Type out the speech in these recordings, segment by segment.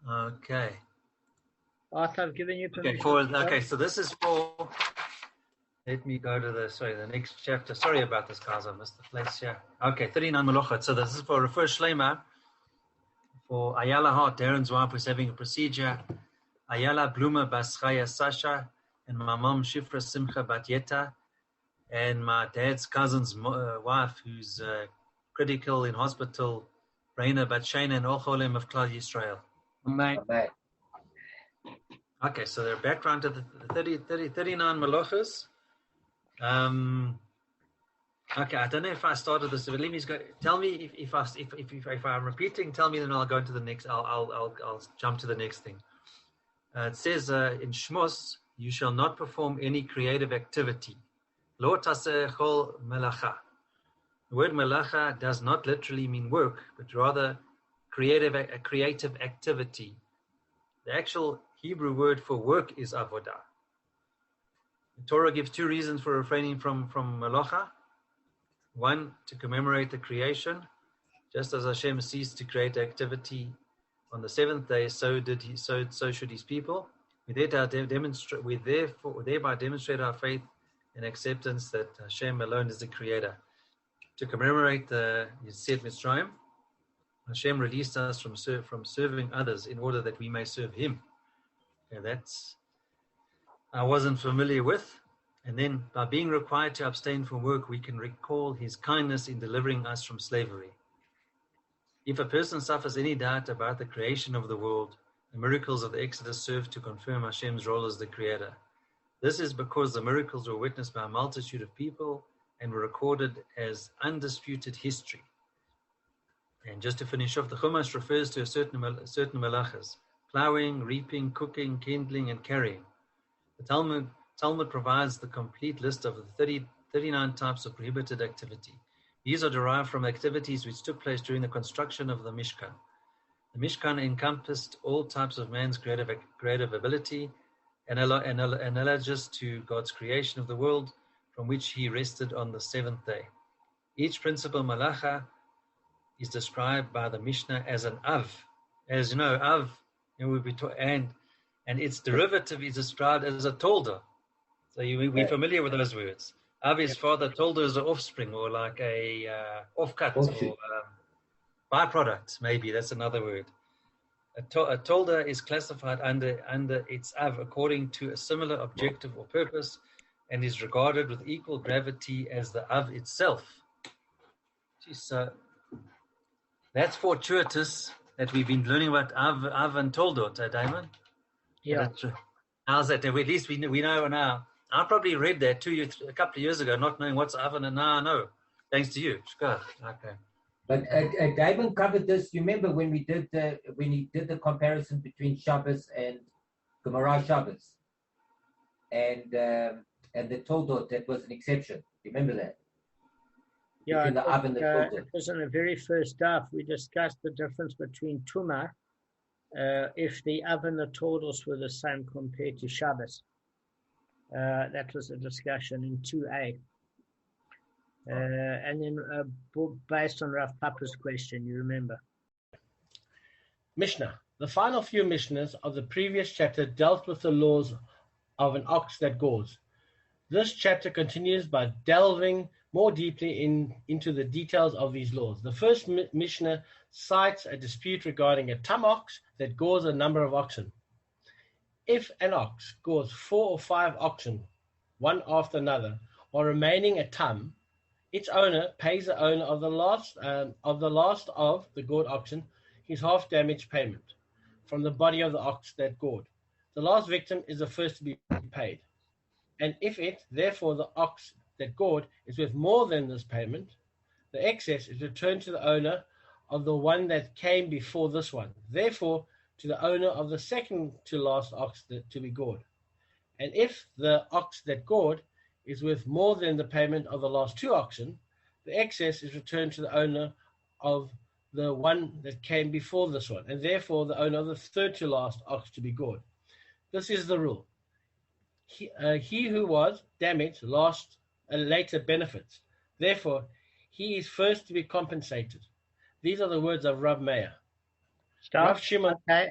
Okay. After I've given you permission. Okay, so this is for, let me go to the next chapter. Sorry about this, guys. I missed the place here. Okay, 39 Melochet. So this is for Refer Shlema, for Ayala Hart, Darren's wife, who's having a procedure. Ayala Bluma Baschaya Sasha, and my mom Shifra Simcha Batyeta, and my dad's cousin's wife, who's critical in hospital, Reina Batshana, and all Cholim of Klal Yisrael. Amen. Okay, so they're background to the 39 Melachos. Okay, I don't know if I started this, but let me go. Tell me if I'm repeating. Tell me, then I'll go to the next. I'll jump to the next thing. It says in Shmos, you shall not perform any creative activity. Lo taseh chol melacha. The word melacha does not literally mean work, but rather a creative activity. The actual Hebrew word for work is avodah. The Torah gives two reasons for refraining from melacha. One, to commemorate the creation, just as Hashem ceased to create activity on the seventh day, so should His people. We thereby demonstrate our faith and acceptance that Hashem alone is the Creator. To commemorate the Yetziat Mitzrayim, Hashem released us from serving others in order that we may serve Him. Okay, that's I wasn't familiar with. And then by being required to abstain from work, we can recall His kindness in delivering us from slavery. If a person suffers any doubt about the creation of the world, the miracles of the Exodus serve to confirm Hashem's role as the Creator. This is because the miracles were witnessed by a multitude of people and were recorded as undisputed history. And just to finish off, the Chumash refers to certain melachas: plowing, reaping, cooking, kindling, and carrying. The Talmud provides the complete list of the 39 types of prohibited activity. These are derived from activities which took place during the construction of the Mishkan. The Mishkan encompassed all types of man's creative ability and analogous to God's creation of the world, from which He rested on the seventh day. Each principal malacha is described by the Mishnah as an av. As you know, av, and its derivative is described as a tolda. So we're familiar with those words. Av is father, tolda is an offspring, or like a offcut, or byproduct, maybe, that's another word. A tolda is classified under its av according to a similar objective or purpose, and is regarded with equal gravity as the av itself. So that's fortuitous that we've been learning about av and toldot, Damon. Yeah. How's that? At least we know now. I probably read that a couple of years ago, not knowing what's av, and now I know. Thanks to you. Okay. But Damon covered this. You remember when he did the comparison between Shabbos and Gemara Shabbos, and the Toldot, that was an exception. Remember that? Yeah, between the Av and the Toldot. It was in the very first daf. We discussed the difference between Tumah, if the Av and the Toldos were the same compared to Shabbos. That was a discussion in 2a. And then based on Rav Papa's question, you remember. Mishnah. The final few Mishnahs of the previous chapter dealt with the laws of an ox that gores. This chapter continues by delving more deeply into the details of these laws. The first Mishnah cites a dispute regarding a tam ox that gores a number of oxen. If an ox gores 4 or 5 oxen, one after another, while remaining a tam, its owner pays the owner of the last of the gored oxen his half damage payment from the body of the ox that gored. The last victim is the first to be paid. And if it, therefore, the ox that gored is worth more than this payment, the excess is returned to the owner of the one that came before this one, therefore to the owner of the second to last ox to be gored. And if the ox that gored is worth more than the payment of the last 2 oxen, the excess is returned to the owner of the one that came before this one, and therefore the owner of the third to last ox to be gored. This is the rule. He who was damaged later benefits. Therefore, he is first to be compensated. These are the words of Rav Meir. Start. Rav Shimon. Okay.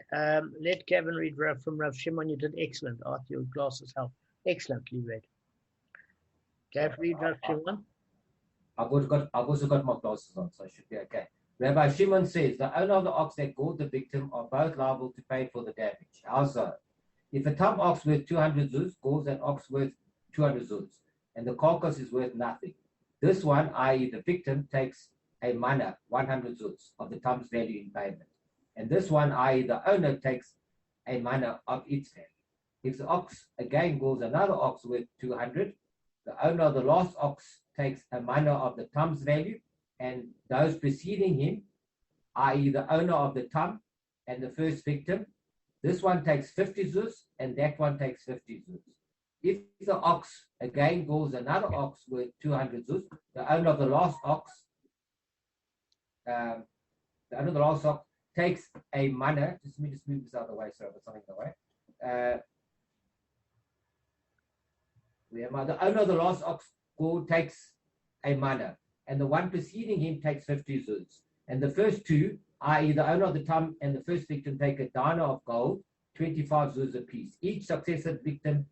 Let Kevin read from Rav Shimon. You did excellent, Arthur. Your glasses help. Excellently read. Okay, read Rav Shimon. I've also got my glasses on, so I should be okay. Rabbi Shimon says the owner of the ox that gored the victim are both liable to pay for the damage. How so? If a tam ox worth 200 zuz gores an ox worth 200 zuz, and the carcass is worth nothing, this one, i.e. the victim, takes a mana, 100 zuz, of the tam's value in payment. And this one, i.e. the owner, takes a mana of its value. If the ox again gores another ox worth 200, the owner of the last ox takes a mana of the tam's value, and those preceding him, i.e. the owner of the tam and the first victim, this one takes 50 zuz, and that one takes 50 zuz. If the ox again gores another ox worth 200 zuz, the owner of the last ox, takes a mana. Let me just move this out of the way, so it's not in the way. The owner of the last ox gored takes a mana, and the one preceding him takes 50 zuz. And the first two, i.e. the owner of the tam and the first victim, take a dana of gold, 25 zuz apiece. Each successive victim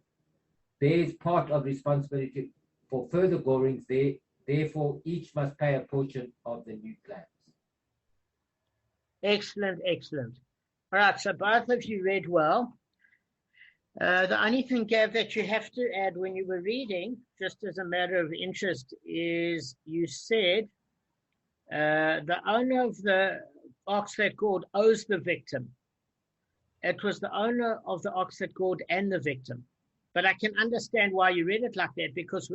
bears part of responsibility for further gorings. Therefore, each must pay a portion of the new claims. Excellent, excellent. All right, so both of you read well. The only thing, Gav, that you have to add when you were reading, just as a matter of interest, is you said the owner of the ox that gored owes the victim. It was the owner of the ox that gored and the victim. But I can understand why you read it like that, because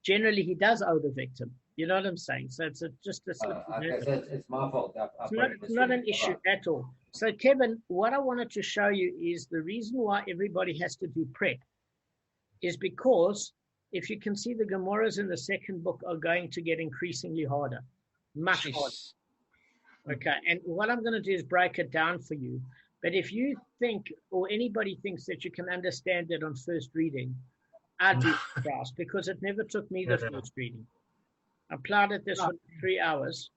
generally he does owe the victim. You know what I'm saying? So it's just a slip. Okay, so it's my fault. It's not an issue at all. So, Kevin, what I wanted to show you is the reason why everybody has to do prep is because if you can see, the Gemaras in the second book are going to get increasingly harder, much harder. Okay, and what I'm going to do is break it down for you. But if you think, or anybody thinks that you can understand it on first reading, I'd be surprised, because it never took me the first reading. I plowed at this for 3 hours.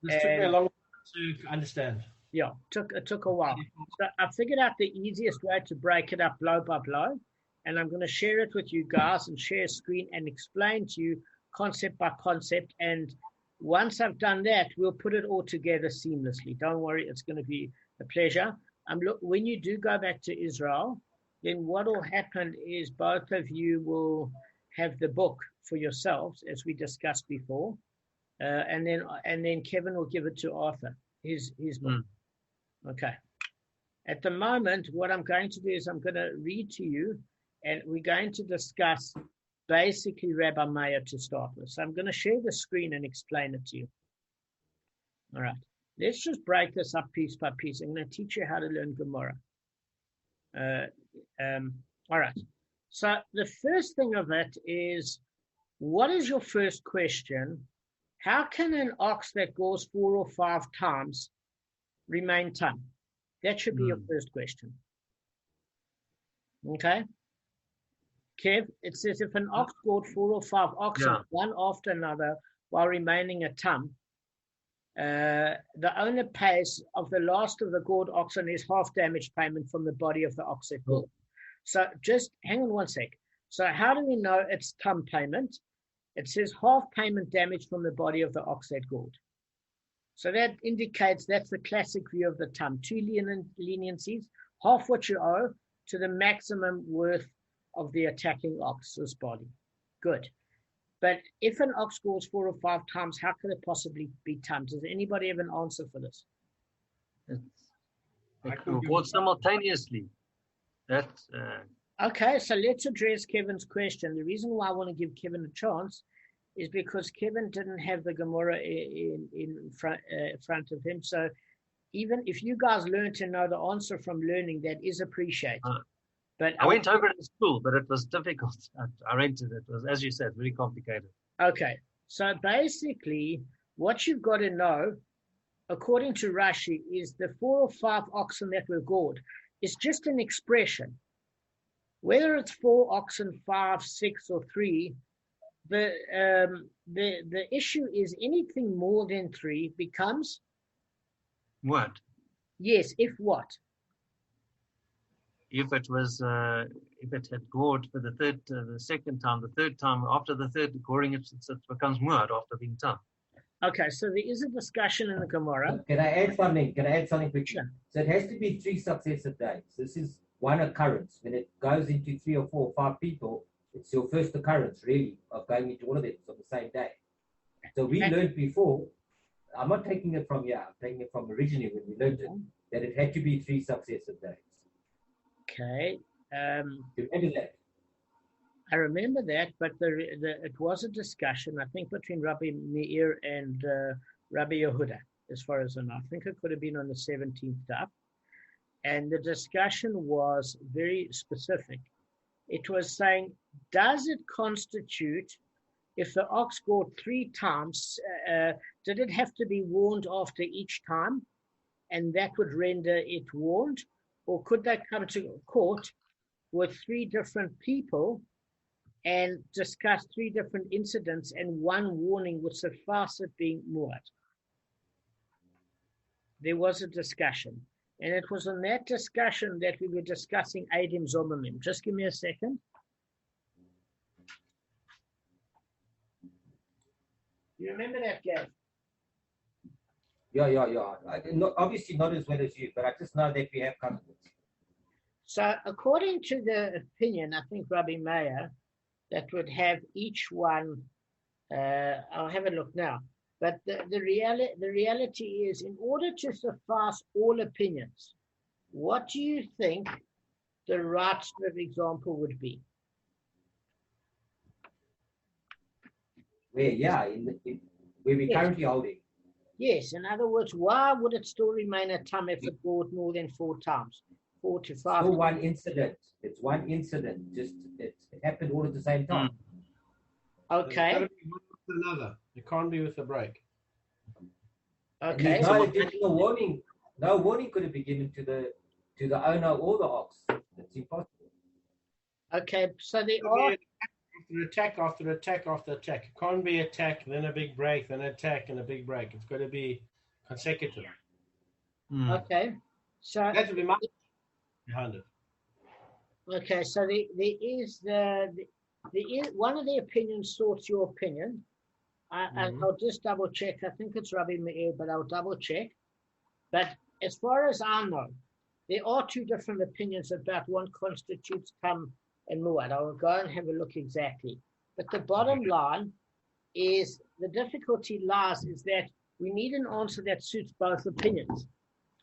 This took me a long time to understand. Yeah, it took a while. So I figured out the easiest way to break it up blow by blow, and I'm going to share it with you guys and share a screen and explain to you concept by concept. And once I've done that, we'll put it all together seamlessly. Don't worry, it's going to be a pleasure. When you do go back to Israel, then what will happen is both of you will have the book for yourselves, as we discussed before, and then Kevin will give it to Arthur, his book. Okay. At the moment, what I'm going to do is I'm going to read to you, and we're going to discuss basically Rabbi Meir to start with. So I'm going to share the screen and explain it to you. All right. Let's just break this up piece by piece. I'm going to teach you how to learn Gemara. All right. So the first thing of it is, what is your first question? How can an ox that goes 4 or 5 times remain tam? That should be your first question. Okay. Kev, it says if an ox gored 4 or 5 oxen, one after another, while remaining a tam, the owner pays of the last of the gored oxen is half damage payment from the body of the ox that gored. So just hang on one sec. So how do we know it's tam payment? It says half payment damage from the body of the ox that gored. So that indicates that's the classic view of the tam. 2 leniencies, half what you owe to the maximum worth of the attacking ox's body. Good. But if an ox scores 4 or 5 times, how could it possibly be tam? Does anybody have an answer for this? Or simultaneously. Okay, so let's address Kevin's question. The reason why I want to give Kevin a chance is because Kevin didn't have the Gemara in front of him. So even if you guys learn to know the answer from learning, that is appreciated. But I went over it in school, but it was difficult. I rented it. It was, as you said, very complicated. Okay, so basically what you've got to know, according to Rashi, is the 4 or 5 oxen that were gored is just an expression. Whether it's 4 oxen, 5, 6, or 3, the issue is anything more than 3 becomes what? Yes, if what? If it was, if it had gored for the second time, the third time, after the third goring, it becomes muad after being tam. Okay, so there is a discussion in the Gemara. Can I add something? Can I add something quickly? Sure. So it has to be 3 successive days. This is one occurrence. When it goes into 3 or 4 or 5 people, it's your first occurrence, really, of going into all of them on the same day. So we learned before, I'm not taking it from here, I'm taking it from originally when we learned it, that it had to be 3 successive days. Okay. You remember that? I remember that, but it was a discussion, I think, between Rabbi Meir and Rabbi Yehuda, as far as I know. I think it could have been on the 17th up. And the discussion was very specific. It was saying, does it constitute, if the ox gored 3 times, did it have to be warned after each time? And that would render it warned? Or could they come to court with 3 different people and discuss 3 different incidents, and one warning would suffice it being muad? There was a discussion. And it was on that discussion that we were discussing Eidim Zomamim. Just give me a second. You remember that, Gav? Yeah. Obviously not as well as you, but I just know that we have covered it. So according to the opinion, I think Rabbi Meir, that would have each one, I'll have a look now, but the reality is, in order to suffice all opinions, what do you think the right sort of example would be? Where we're currently holding. Yes, in other words, why would it still remain a tam if it gored more than 4 times? 4 to 5. Still one incident. It's one incident. Just it happened all at the same time. Okay. It's got to be one with another. It can't be with a break. Okay. No additional warning. No warning could have been given to the owner or the ox. It's impossible. Okay. So they are After attack. It can't be attack, then a big break, then attack and a big break. It's got to be consecutive. okay. So That would be much behind it. okay. So there is one of the opinions sorts your opinion. I'll just double check. I think it's Rabbi Meir, but I'll double check. But as far as I know, there are 2 different opinions about what constitutes tam and muad. I will go and have a look exactly. But the bottom line is, the difficulty lies is that we need an answer that suits both opinions.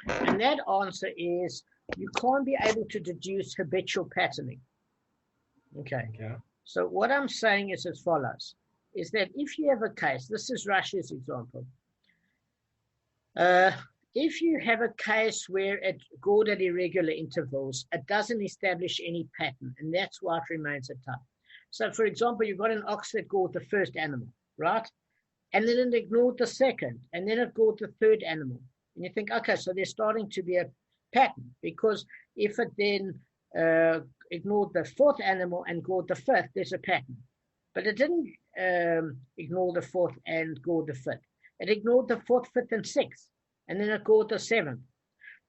And that answer is, you can't be able to deduce habitual patterning. Okay. So what I'm saying is as follows, is that if you have a case, this is Rashi's example. If you have a case where it gored at irregular intervals, it doesn't establish any pattern, and that's why it remains a tam. So, for example, you've got an ox that gored the first animal, right? And then it ignored the second, and then it gored the third animal. And you think, okay, so there's starting to be a pattern, because if it then ignored the 4th animal and gored the 5th, there's a pattern. But it didn't ignore the 4th and gored the 5th. It ignored the 4th, 5th, and 6th. And then it gored the 7th.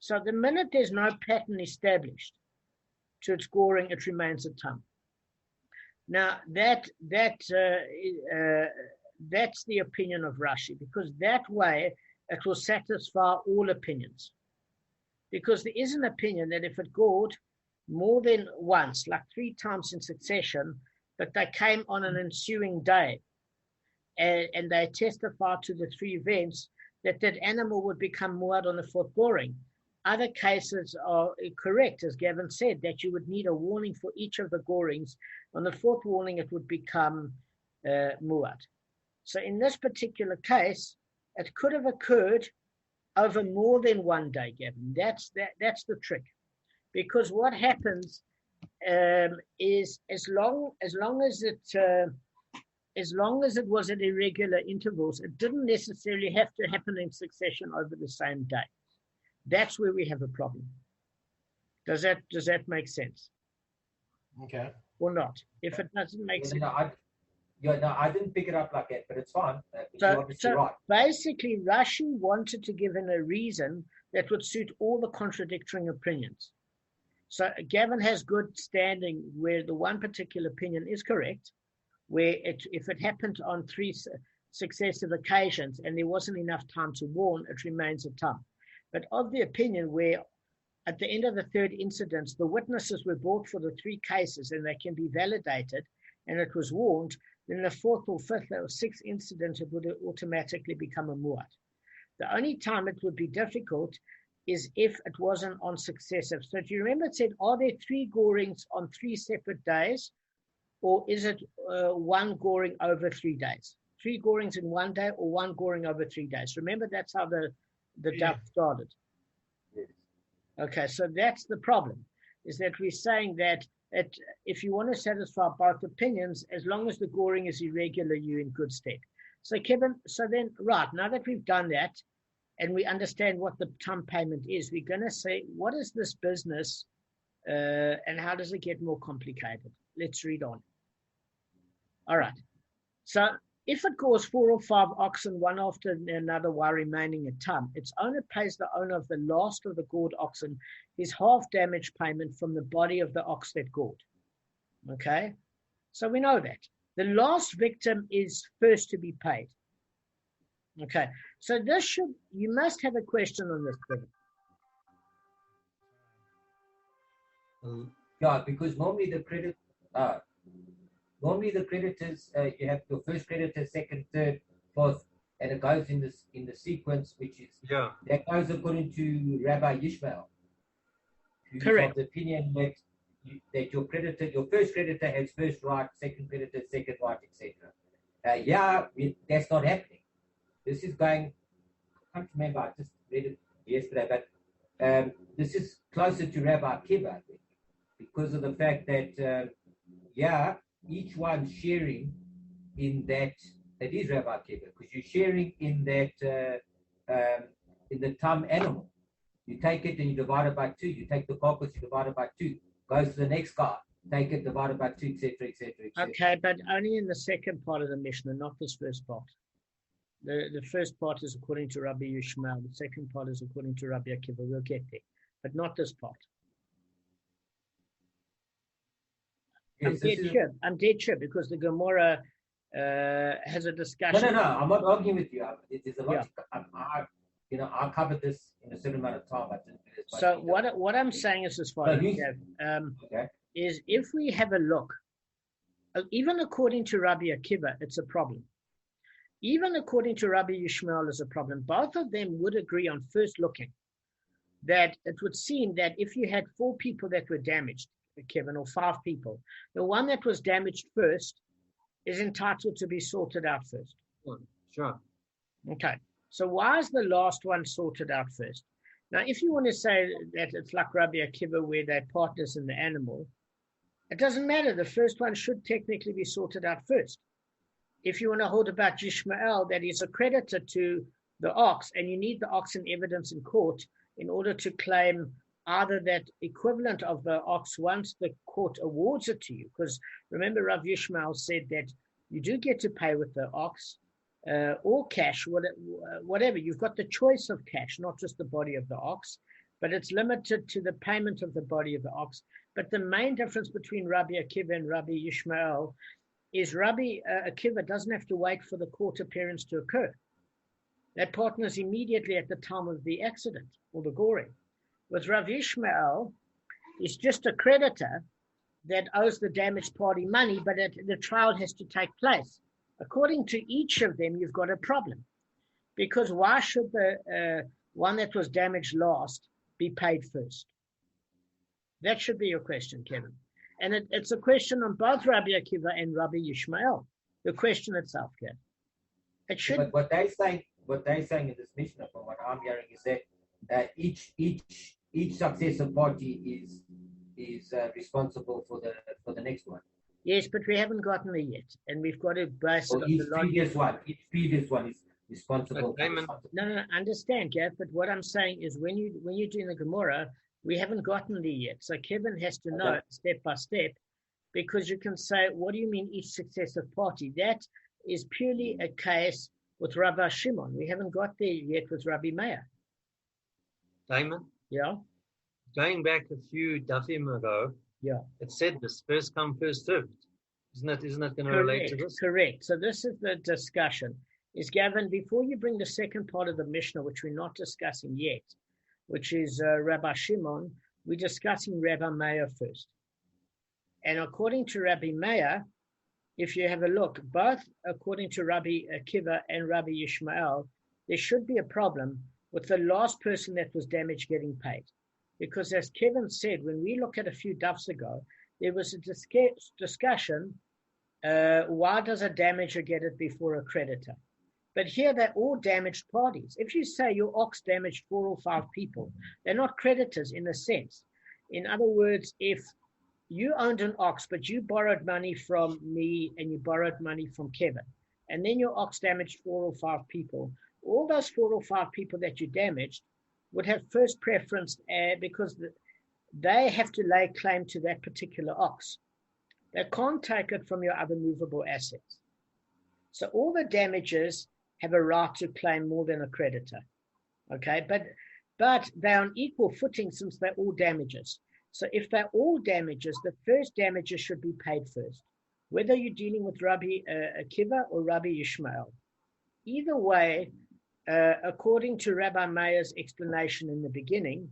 So the minute there's no pattern established to its goring, it remains a tam. Now that's the opinion of Rashi, because that way it will satisfy all opinions. Because there is an opinion that if it gored more than once, like 3 times in succession, but they came on an ensuing day, and they testified to the 3 events, that animal would become muad on the 4th goring. Other cases are correct, as Gavin said, that you would need a warning for each of the gorings. On the 4th warning, it would become muad. So in this particular case, it could have occurred over more than one day, Gavin. That's the trick. Because what happens is as long as it was at irregular intervals, it didn't necessarily have to happen in succession over the same day. That's where we have a problem. Does that make sense? Okay. Or not? If it doesn't make sense. I didn't pick it up like that, but it's fine. You're obviously right. Basically, Rashi wanted to give in a reason that would suit all the contradicting opinions. So Gavin has good standing where the one particular opinion is correct, where if it happened on 3 successive occasions and there wasn't enough time to warn, it remains a tam. But of the opinion where at the end of the 3rd incident, the witnesses were brought for the 3 cases and they can be validated and it was warned, then the 4th or 5th or 6th incident, it would automatically become a mu'at. The only time it would be difficult is if it wasn't on successive. So do you remember it said, are there 3 gorings on 3 separate days, or is it 1 goring over 3 days? 3 gorings in 1 day or 1 goring over 3 days? Remember, that's how the daf started. Yes. Okay, so that's the problem, is that we're saying that if you want to satisfy both opinions, as long as the goring is irregular, you're in good stead. So Kevin, so then, right, now that we've done that, and we understand what the tam payment is, we're going to say, what is this business and how does it get more complicated? Let's read on. All right. So if it goes 4 or 5 oxen, one after another, while remaining a tam, its owner pays the owner of the last of the gored oxen his half damage payment from the body of the ox that gored. Okay? So we know that. The last victim is first to be paid. Okay, so you must have a question on this, Kevin. Yeah, because normally the creditors, you have your first creditor, second, third, fourth, and it goes in the sequence, which is that goes according to Rabbi Yishmael. Correct. Of the opinion that your first creditor has first right, second creditor, second right, etc. That's not happening. This is going, I can't remember, I just read it yesterday, but this is closer to Rabbi Kiva, I think, because of the fact that, each one sharing in that, it is Rabbi Kiva, because you're sharing in that, in the tam animal. You take it and you divide it by 2. You take the carcass, you divide it by 2. Goes to the next guy. Take it, divide it by 2, etc., etc., etc. Okay, but only in the second part of the Mishnah, not this first part. The first part is according to Rabbi Yishmael. The second part is according to Rabbi Akiva. We'll get there, but not this part. Yes, I'm dead sure because the Gemara has a discussion. No. I'm not arguing with you. There's a lot. Yeah. I covered this in a certain amount of time. I didn't do this. So what I'm saying is as follows: is if we have a look, even according to Rabbi Akiva, it's a problem. Even according to Rabbi Yishmael, is a problem. Both of them would agree on first looking that it would seem that if you had 4 people that were damaged, Kevin, or 5 people, the one that was damaged first is entitled to be sorted out first. Sure. Okay. So why is the last one sorted out first? Now, if you want to say that it's like Rabbi Akiva where they're partners in the animal, it doesn't matter. The first one should technically be sorted out first. If you want to hold about Yishmael, that is a creditor to the ox, and you need the ox in evidence in court in order to claim either that equivalent of the ox once the court awards it to you. Because remember, Rav Yishmael said that you do get to pay with the ox or cash, whatever. You've got the choice of cash, not just the body of the ox, but it's limited to the payment of the body of the ox. But the main difference between Rabbi Akiva and Rabbi Yishmael is Rabbi Akiva doesn't have to wait for the court appearance to occur. That partners immediately at the time of the accident or the goring. With Rav Yishmael, it's just a creditor that owes the damaged party money, but the trial has to take place. According to each of them, you've got a problem. Because why should the one that was damaged last be paid first? That should be your question, Kevin. And it's a question on both Rabbi Akiva and Rabbi Yishmael. The question itself, Kevin. It should. But what they're saying in this Mishnah, from what I'm hearing, is that each successive party is responsible for the next one. Yes, but we haven't gotten there yet, and we've got to base it on each previous one is responsible. No, understand, Gav. But what I'm saying is, when you're doing the Gemara, we haven't gotten there yet. So Kevin has to know step by step, because you can say, what do you mean each successive party? That is purely a case with Rabbi Shimon. We haven't got there yet with Rabbi Meir. Damon, Yeah, going back a few dafim ago, yeah. it said this first come, first served. Isn't that going to relate to this? Correct. So this is the discussion. Is Gavin, before you bring the second part of the Mishnah, which we're not discussing yet, which is Rabbi Shimon, we're discussing Rabbi Meir first. And according to Rabbi Meir, if you have a look, both according to Rabbi Akiva and Rabbi Yishmael, there should be a problem with the last person that was damaged getting paid. Because as Kevin said, when we look at a few dafs ago, there was a discussion, why does a damager get it before a creditor? But here they're all damaged parties. If you say your ox damaged 4 or 5 people, they're not creditors in a sense. In other words, if you owned an ox, but you borrowed money from me and you borrowed money from Kevin, and then your ox damaged 4 or 5 people, all those 4 or 5 people that you damaged would have first preference because they have to lay claim to that particular ox. They can't take it from your other movable assets. So all the damages have a right to claim more than a creditor. Okay, but they're on equal footing since they're all damages. So if they're all damages, the first damages should be paid first, whether you're dealing with Rabbi Akiva or Rabbi Yishmael. Either way, according to Rabbi Meir's explanation in the beginning,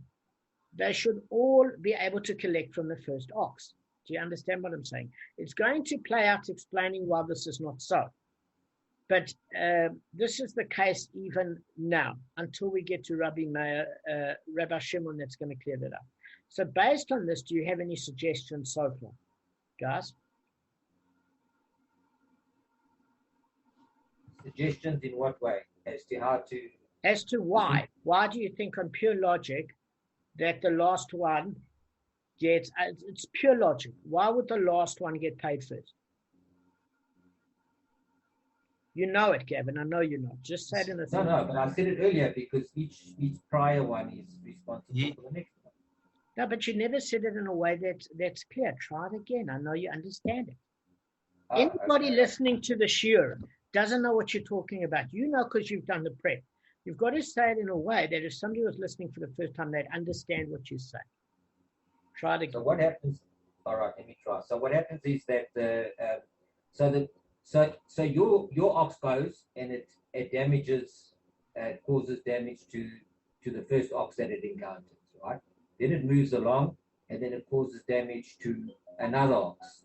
they should all be able to collect from the first ox. Do you understand what I'm saying? It's going to play out explaining why this is not so. But this is the case even now, until we get to Rabbi Meir, Rabbi Shimon, that's going to clear that up. So based on this, do you have any suggestions so far, guys? Suggestions in what way? As to how to... As to why. Why do you think on pure logic that the last one gets... It's pure logic. Why would the last one get paid first? You know it, Gavin. I know you know. Just say it in a No, but I said it earlier because each prior one is responsible for the next one. No, but you never said it in a way that's clear. Try it again. I know you understand it. Anybody listening to the shiur doesn't know what you're talking about. You know because you've done the prep. You've got to say it in a way that if somebody was listening for the first time, they'd understand what you say. Try it again. So what happens? All right, let me try. So what happens is that so your ox goes and it damages, causes damage to the first ox that it encounters, right? Then it moves along and then it causes damage to another ox,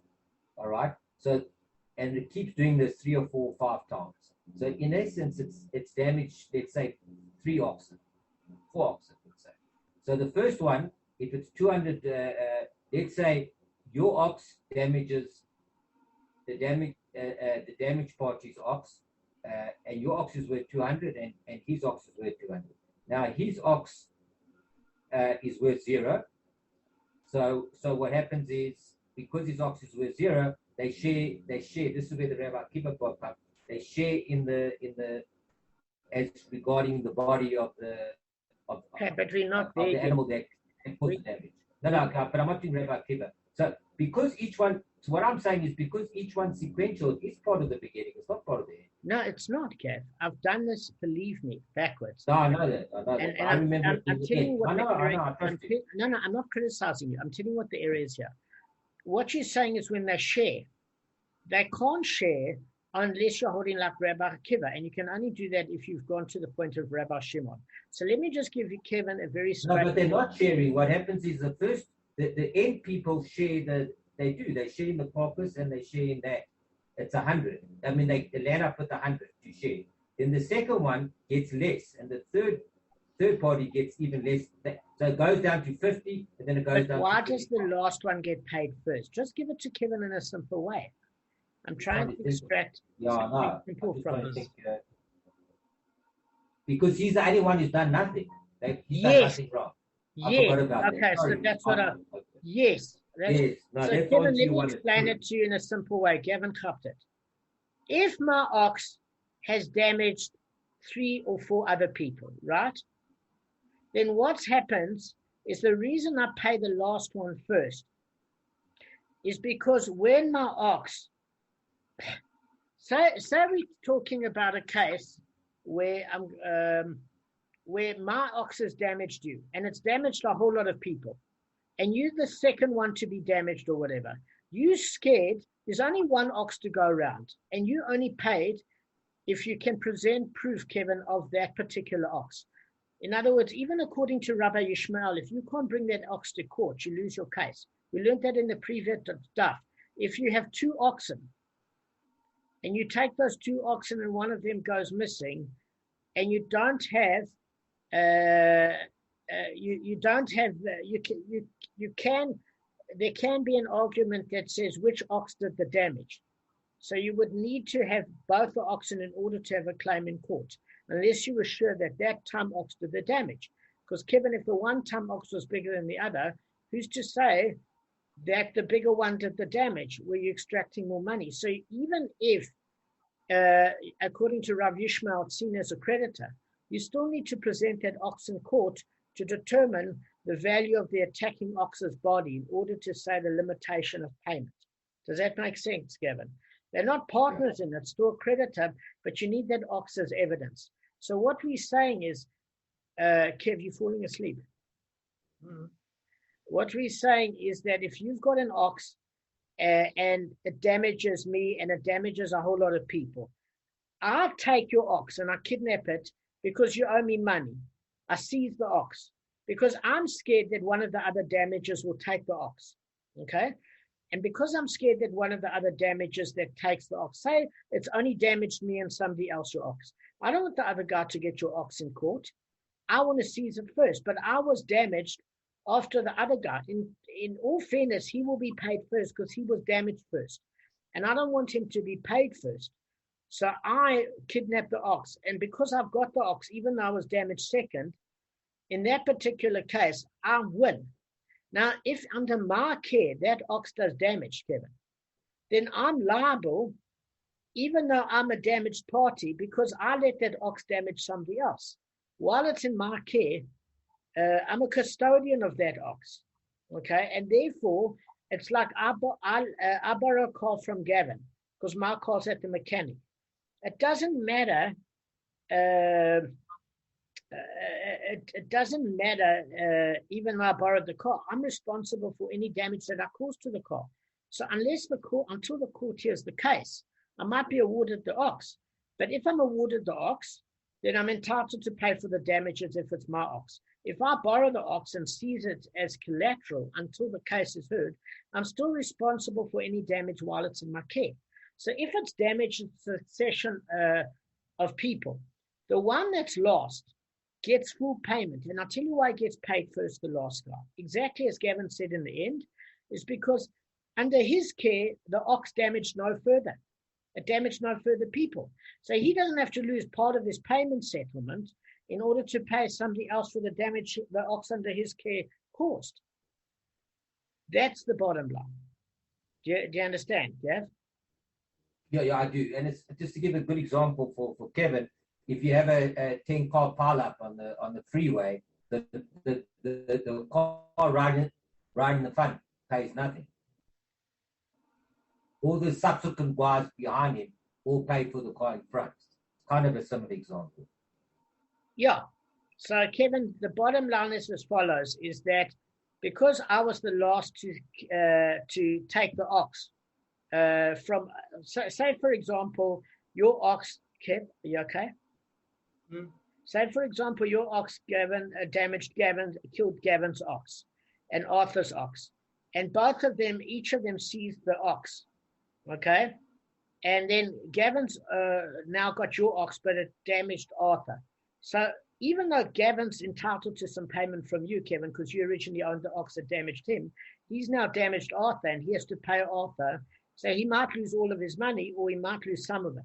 all right? So, and it keeps doing this 3 or 4 or 5 times. So in essence, it's damaged, let's say 3 oxen, 4 oxen, let's say. So the first one, if it's 200, let's say your ox damages the damage party's ox, and your ox is worth 200 and his ox is worth 200. Now his ox is worth 0. So what happens is, because his ox is worth 0, they share. This is where the Rabbi Kibbutz comes. They share in the as regarding the body of the but we're not of there the animal that causes damage. No, but I'm not doing Rabbi Kibbutz. So because each one, so what I'm saying is because each one's sequential, it's part of the beginning. It's not part of the end. No, it's not, Kev. I've done this, believe me, backwards. No, I know that. And I remember. I'm telling you what the area. No, I'm not criticizing you. I'm telling you what the area is here. What you're saying is when they share, they can't share unless you're holding like Rabbi Akiva, and you can only do that if you've gone to the point of Rabbi Shimon. So let me just give you, Kevin, a very No, but they're not sharing. What happens is the end people share they share in the carcass and they share in that. It's 100. I mean, they land up with 100 to share. Then the second one gets less, and the third party gets even less. So it goes down to 50, and then it goes down. Why does the last one get paid first? Just give it to Kevin in a simple way. I'm trying to extract something simple from this. Because he's the only one who's done nothing. He's done nothing wrong. Yes. Okay, so that's what I. Yes. Yes. No, so Kevin, let me explain it to you in a simple way. Gavin copped it. If my ox has damaged 3 or 4 other people, right? Then what happens is the reason I pay the last one first is because when my ox, say we're talking about a case where where my ox has damaged you, and it's damaged a whole lot of people, and you're the second one to be damaged or whatever, you scared, there's only one ox to go around, and you only paid if you can present proof, Kevin, of that particular ox. In other words, even according to Rabbi Yishmael, if you can't bring that ox to court, you lose your case. We learned that in the previous stuff. If you have two oxen, and you take those two oxen and one of them goes missing, and you don't have, there can be an argument that says which ox did the damage. So you would need to have both the oxen in order to have a claim in court, unless you were sure that that tam ox did the damage. Because Kevin, if the one tam ox was bigger than the other, who's to say that the bigger one did the damage? Were you extracting more money? So even if, according to Rav Yishmael, it's seen as a creditor, you still need to present that ox in court to determine the value of the attacking ox's body in order to say the limitation of payment. Does that make sense, Gavin? They're not partners in it, still a creditor, but you need that ox as evidence. So what we're saying is, Kev, you're falling asleep. Mm-hmm. What we're saying is that if you've got an ox and it damages me and it damages a whole lot of people, I'll take your ox and I kidnap it because you owe me money. I seize the ox because I'm scared that one of the other damages will take the ox. Okay? And because I'm scared that one of the other damages that takes the ox, say it's only damaged me and somebody else your ox. I don't want the other guy to get your ox in court. I want to seize it first, but I was damaged after the other guy. In all fairness, he will be paid first because he was damaged first. And I don't want him to be paid first. So I kidnapped the ox. And because I've got the ox, even though I was damaged second, in that particular case, I win. Now, if under my care that ox does damage, Kevin, then I'm liable, even though I'm a damaged party, because I let that ox damage somebody else. While it's in my care, I'm a custodian of that ox, okay? And therefore, it's like I borrow a car from Gavin because my car's at the mechanic. It doesn't matter. It doesn't matter, even though I borrowed the car, I'm responsible for any damage that I caused to the car. So until the court hears the case, I might be awarded the ox. But if I'm awarded the ox, then I'm entitled to pay for the damages if it's my ox. If I borrow the ox and seize it as collateral until the case is heard, I'm still responsible for any damage while it's in my care. So if it's damaged in succession of people, the one that's lost gets full payment. And I'll tell you why it gets paid first, the last guy. Exactly as Gavin said in the end, is because under his care, the ox damaged no further. It damaged no further people. So he doesn't have to lose part of his payment settlement in order to pay somebody else for the damage the ox under his care caused. That's the bottom line. Do you understand, Gav? Yeah, I do. And it's just to give a good example for Kevin. If you have a 10-car pileup on the freeway, the car riding the front pays nothing. All the subsequent guys behind him all pay for the car in front. It's kind of a similar example. Yeah. So Kevin, the bottom line is as follows: is that because I was the last to take the ox from, say for example, your ox, Kev, are you okay? Say, for example, your ox, Gavin, killed Gavin's ox and Arthur's ox. And both of them, each of them seized the ox, okay? And then Gavin's now got your ox, but it damaged Arthur. So even though Gavin's entitled to some payment from you, Kevin, because you originally owned the ox that damaged him, he's now damaged Arthur and he has to pay Arthur. So he might lose all of his money or he might lose some of it.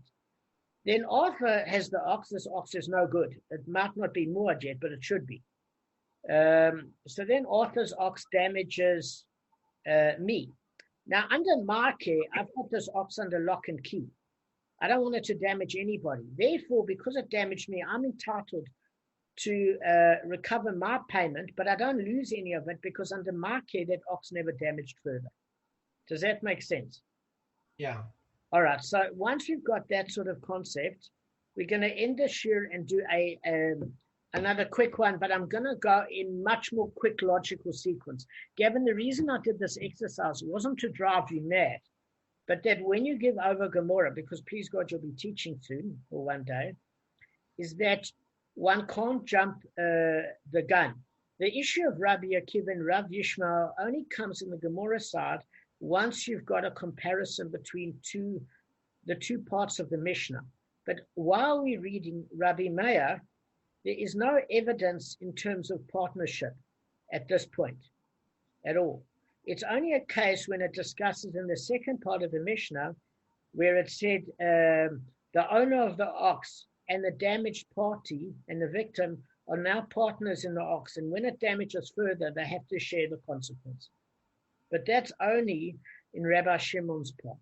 Then Arthur has the ox. This ox is no good. It might not be moored yet, but it should be. So then Arthur's ox damages me. Now, under my care, I've got this ox under lock and key. I don't want it to damage anybody. Therefore, because it damaged me, I'm entitled to recover my payment, but I don't lose any of it because under my care, that ox never damaged further. Does that make sense? Yeah. All right, so once we've got that sort of concept, we're going to end the shir and do a another quick one, but I'm going to go in much more quick logical sequence. Gavin, the reason I did this exercise wasn't to drive you mad, but that when you give over Gomorrah, because please God, you'll be teaching soon or one day, is that one can't jump the gun. The issue of Rabbi Akiva and Rav Yishmael only comes in the Gomorrah side once you've got a comparison between the two parts of the Mishnah. But while we're reading Rabbi Meir, there is no evidence in terms of partnership at this point at all. It's only a case when it discusses in the second part of the Mishnah where it said the owner of the ox and the damaged party and the victim are now partners in the ox. And when it damages further, they have to share the consequence. But that's only in Rabbi Shimon's part.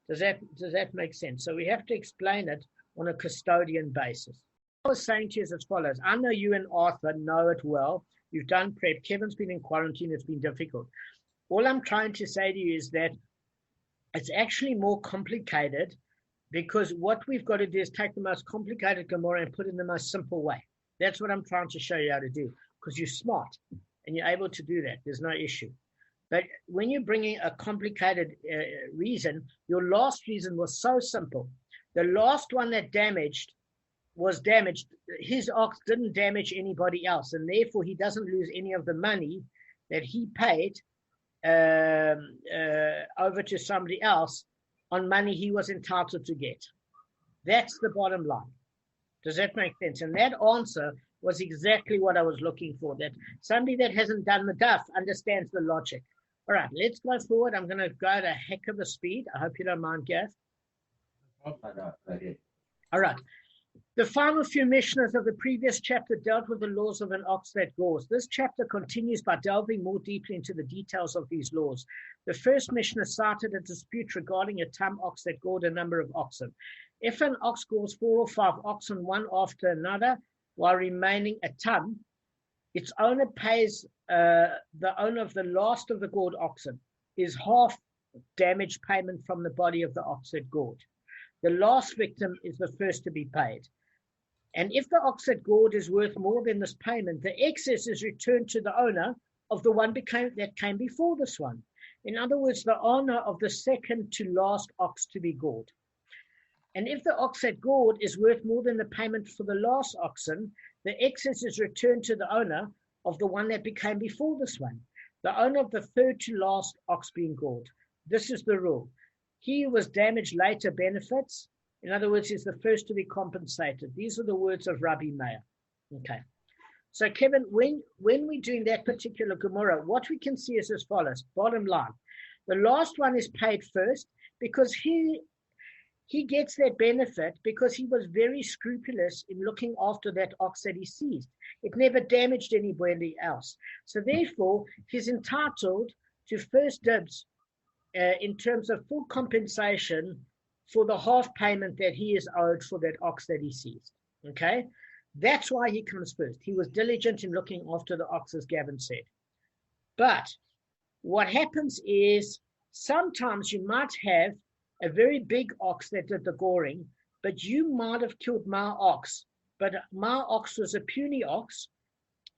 Does that make sense? So we have to explain it on a custodian basis. I was saying to you as follows. I know you and Arthur know it well. You've done prep. Kevin's been in quarantine. It's been difficult. All I'm trying to say to you is that it's actually more complicated because what we've got to do is take the most complicated Gemara and put it in the most simple way. That's what I'm trying to show you how to do because you're smart and you're able to do that. There's no issue. But when you're bringing a complicated reason, your last reason was so simple. The last one that was damaged. His ox didn't damage anybody else, and therefore he doesn't lose any of the money that he paid over to somebody else on money he was entitled to get. That's the bottom line. Does that make sense? And that answer was exactly what I was looking for, that somebody that hasn't done the duff understands the logic. All right, let's go forward. I'm going to go at a heck of a speed. I hope you don't mind, Gav. All right. The final few Mishnas of the previous chapter dealt with the laws of an ox that gores. This chapter continues by delving more deeply into the details of these laws. The first Mishnah cited a dispute regarding a tam ox that gored a number of oxen. If an ox gores 4 or 5 oxen one after another while remaining a tam, its owner pays the owner of the last of the gored oxen is half damage payment from the body of the ox that gored. The last victim is the first to be paid. And if the ox that gored is worth more than this payment, the excess is returned to the owner of the one that came before this one. In other words, the owner of the second to last ox to be gored. And if the ox that gored is worth more than the payment for the last oxen, the excess is returned to the owner of the one that became before this one, the owner of the third to last ox being gored. This is the rule. He who was damaged later benefits. In other words, is the first to be compensated. These are the words of Rabbi Meir. Okay. So, Kevin, when we're doing that particular Gemara, what we can see is as follows. Bottom line. The last one is paid first because he gets that benefit because he was very scrupulous in looking after that ox that he seized. It never damaged anybody else. So, therefore, he's entitled to first dibs in terms of full compensation for the half payment that he is owed for that ox that he seized. Okay? That's why he comes first. He was diligent in looking after the ox, as Gavin said. But what happens is sometimes you might have a very big ox that did the goring, but you might have killed my ox. But my ox was a puny ox,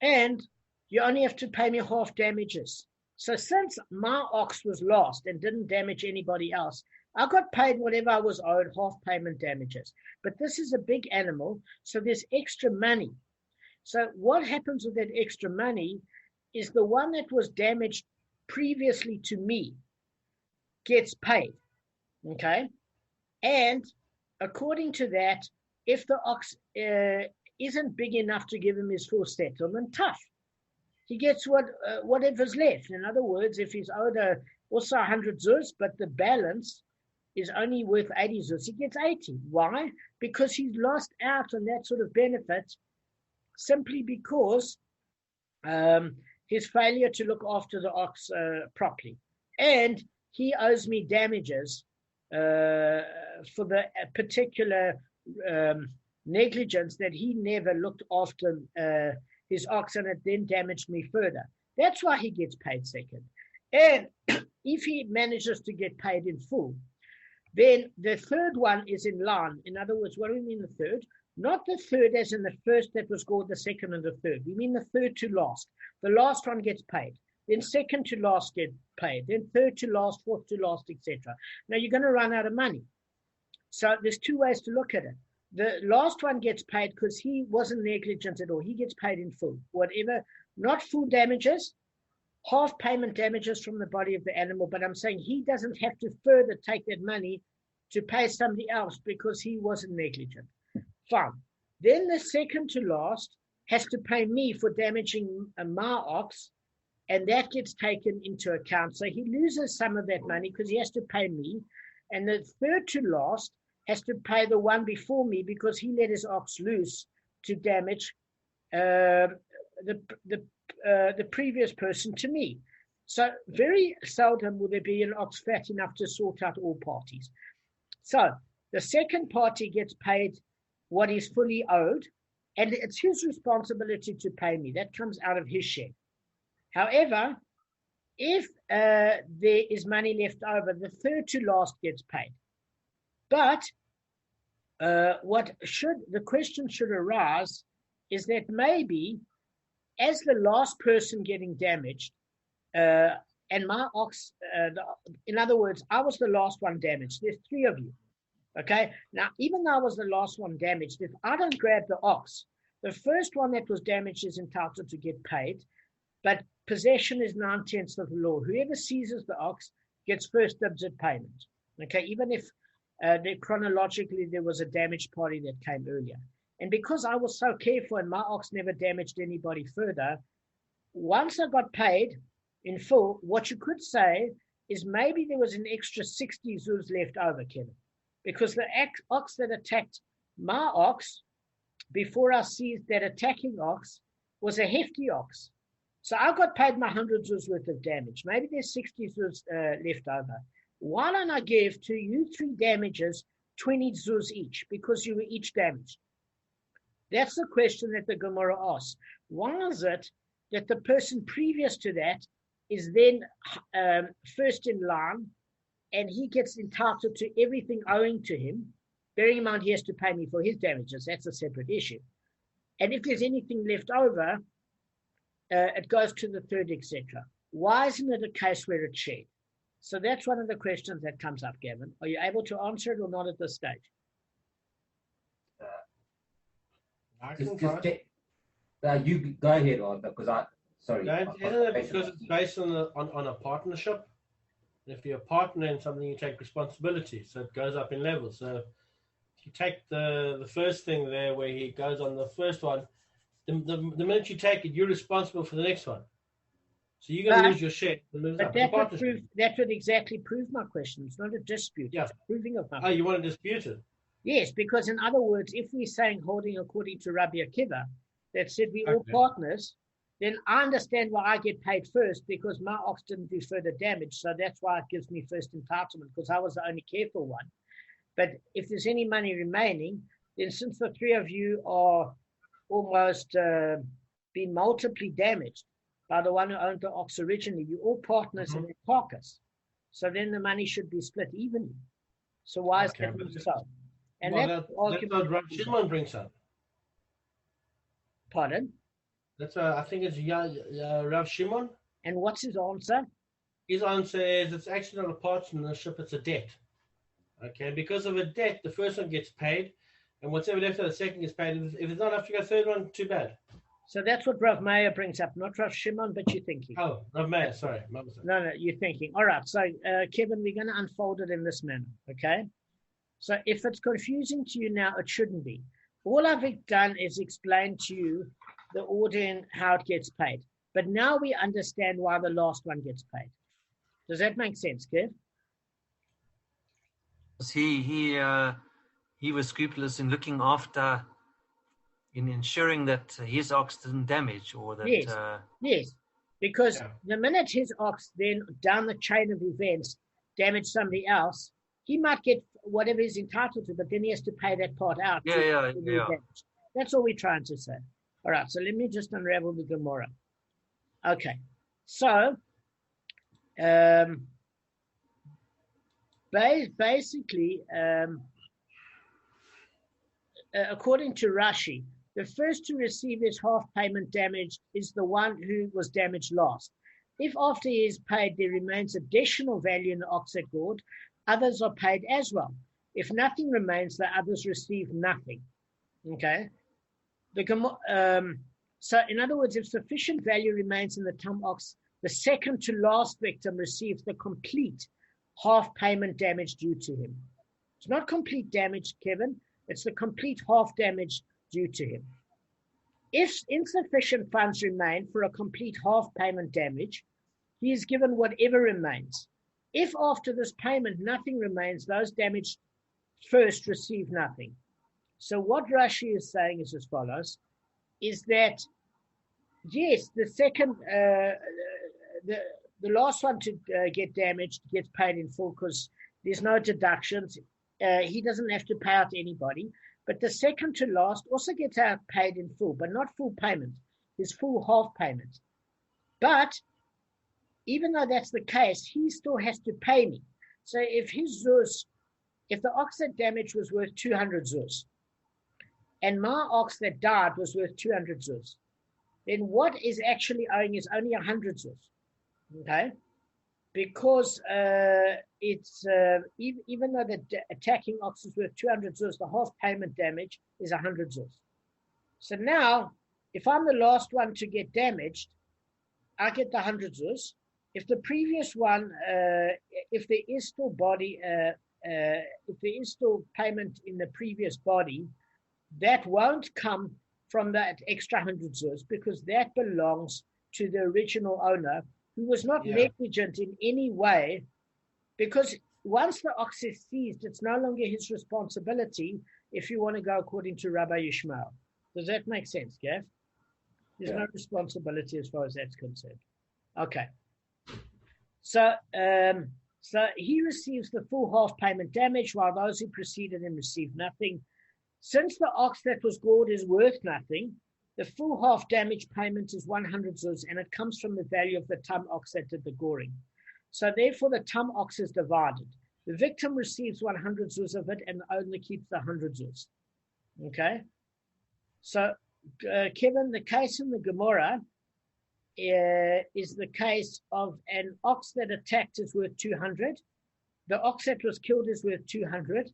and you only have to pay me half damages. So since my ox was lost and didn't damage anybody else, I got paid whatever I was owed, half payment damages. But this is a big animal, so there's extra money. So what happens with that extra money is the one that was damaged previously to me gets paid, okay? And according to that, if the ox isn't big enough to give him his full settlement, tough. He gets whatever's left. In other words, if he's owed also 100 zuz, but the balance is only worth 80 zuz, he gets 80. Why? Because he's lost out on that sort of benefit simply because his failure to look after the ox properly. And he owes me damages for the particular negligence that he never looked after his ox, and it then damaged me further. That's why he gets paid second. And if he manages to get paid in full, then the third one is in line. In other words, what do we mean the third? Not the third as in the first that was called the second and the third. We mean the third to last. The last one gets paid. Then second to last gets paid. Then third to last, fourth to last, etc. Now you're going to run out of money. So there's two ways to look at it. The last one gets paid because he wasn't negligent at all. He gets paid in full. Whatever, not full damages, half payment damages from the body of the animal, but I'm saying he doesn't have to further take that money to pay somebody else because he wasn't negligent. Fine. Then the second to last has to pay me for damaging my ox, and that gets taken into account. So he loses some of that money because he has to pay me. And the third to last has to pay the one before me because he let his ox loose to damage the previous person to me. So very seldom will there be an ox fat enough to sort out all parties. So the second party gets paid what is fully owed, and it's his responsibility to pay me. That comes out of his share. However, if there is money left over, the third to last gets paid. But the question should arise is that maybe as the last person getting damaged, and my ox, in other words, I was the last one damaged. There's three of you. Okay. Now, even though I was the last one damaged, if I don't grab the ox, the first one that was damaged is entitled to get paid, but possession is 9/10 of the law. Whoever seizes the ox gets first dibs at payment. Okay. Even if chronologically there was a damaged party that came earlier. And because I was so careful and my ox never damaged anybody further, once I got paid in full, what you could say is maybe there was an extra 60 zuz left over, Kevin. Because the ox that attacked my ox before I seized that attacking ox was a hefty ox. So I got paid my 100 zuz worth of damage. Maybe there's 60 zuz left over. Why don't I give to you three damages 20 zuz each because you were each damaged? That's the question that the Gemara asks. Why is it that the person previous to that is then first in line and he gets entitled to everything owing to him, bearing in mind he has to pay me for his damages? That's a separate issue. And if there's anything left over, it goes to the third, etc. Why isn't it a case where it's shared? So that's one of the questions that comes up, Gavin. Are you able to answer it or not at this stage? You go ahead, Arthur, because sorry. Isn't it because it's based on a partnership? If you're a partner in something, you take responsibility, so it goes up in levels. So if you take the first thing there where he goes on the first one, the minute you take it, you're responsible for the next one. So you're going to lose your share. But that would exactly prove my question. It's not a dispute. Yeah. It's proving of my question. Oh, you want to dispute it? Yes, because in other words, if we're saying holding according to Rabbi Akiva, that said we're all partners, then I understand why I get paid first because my ox didn't do further damage. So that's why it gives me first entitlement because I was the only careful one. But if there's any money remaining, then since the three of you are almost been multiply damaged by the one who owned the ox originally, you're all partners in the carcass. So then the money should be split evenly. So why is that not so? And that's what Rav Shimon brings up. Pardon? I think it's Rav Shimon. And what's his answer? His answer is it's actually not a partnership, it's a debt. Okay, because of a debt, the first one gets paid, and whatever left over, the second gets paid. If it's not enough to go third one, too bad. So that's what Rav Meir brings up, not Rav Shimon, but you're thinking. Oh, Rav Meir, sorry. No, you're thinking. All right, so Kevin, we're going to unfold it in this manner, okay? So if it's confusing to you now, it shouldn't be. All I've done is explain to you the order and how it gets paid. But now we understand why the last one gets paid. Does that make sense, Kev? He was scrupulous in looking after, in ensuring that his ox didn't damage or that. Yes, because the minute his ox then down the chain of events damaged somebody else, he might get whatever he's entitled to, but then he has to pay that part out. Yeah. That's all we're trying to say. All right, so let me just unravel the Gemara. Okay, so basically, according to Rashi, the first to receive his half payment damaged is the one who was damaged last. If after he is paid there remains additional value in the ox that gored, others are paid as well. If nothing remains, the others receive nothing. Okay. So in other words, if sufficient value remains in the tum ox, the second to last victim receives the complete half payment damage due to him. It's not complete damage, Kevin. It's the complete half damage due to him. If insufficient funds remain for a complete half payment damage, he is given whatever remains. If after this payment nothing remains, those damaged first receive nothing. So what Rashi is saying is as follows, is that, yes, the second, the last one to get damaged gets paid in full because there's no deductions. He doesn't have to pay out to anybody. But the second to last also gets out paid in full, but not full payment. His full half payment. But even though that's the case, he still has to pay me. So if his zuz, if the ox that damaged was worth 200 zuz, and my ox that died was worth 200 zuz, then what is actually owing is only 100 zuz. Okay? Because it's even though the attacking ox is worth 200 zuz, the half payment damage is 100 zuz. So now, if I'm the last one to get damaged, I get the 100 zuz. If the previous one, if there is still body, if there is still payment in the previous body, that won't come from that extra 100 zuz because that belongs to the original owner, who was not negligent in any way, because once the ox is seized, it's no longer his responsibility if you want to go according to Rabbi Yishmael. Does that make sense, Gav? There's no responsibility as far as that's concerned. Okay. So he receives the full half payment damage, while those who preceded him receive nothing. Since the ox that was gored is worth nothing, the full half damage payment is 100 zuz, and it comes from the value of the tum ox that did the goring. So therefore the tum ox is divided. The victim receives 100 zuz of it, and the owner keeps the 100 zuz. Okay? So, Kevin, the case in the Gemara is the case of an ox that attacked is worth 200. The ox that was killed is worth 200.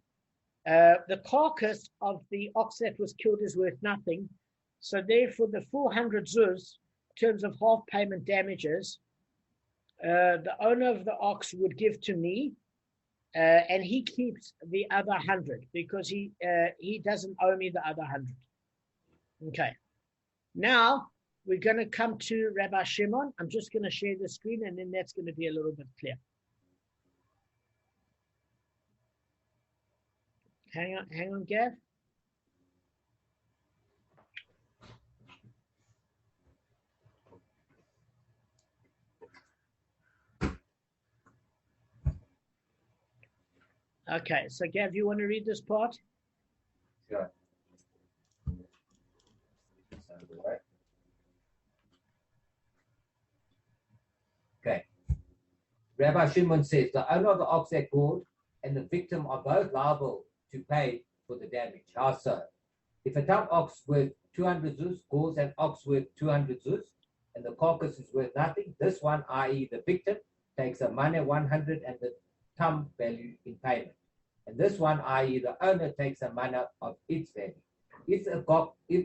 The carcass of the ox that was killed is worth nothing. So therefore, the 400 zuz, in terms of half payment damages, the owner of the ox would give to me, and he keeps the other 100 because he doesn't owe me the other 100. Okay. Now we're going to come to Rabbi Shimon. I'm just going to share the screen, and then that's going to be a little bit clear. Hang on, Gav. Okay, so Gav, you want to read this part? Sure. Okay. Rabbi Shimon says the owner of the ox that gored and the victim are both liable to pay for the damage. How so? If a tum ox worth 200 zuz gores an ox worth 200 zuz, and the carcass is worth nothing, this one, i.e. the victim, takes a money 100 and the tum value in payment. And this one, i.e. the owner, takes a mana of its value. If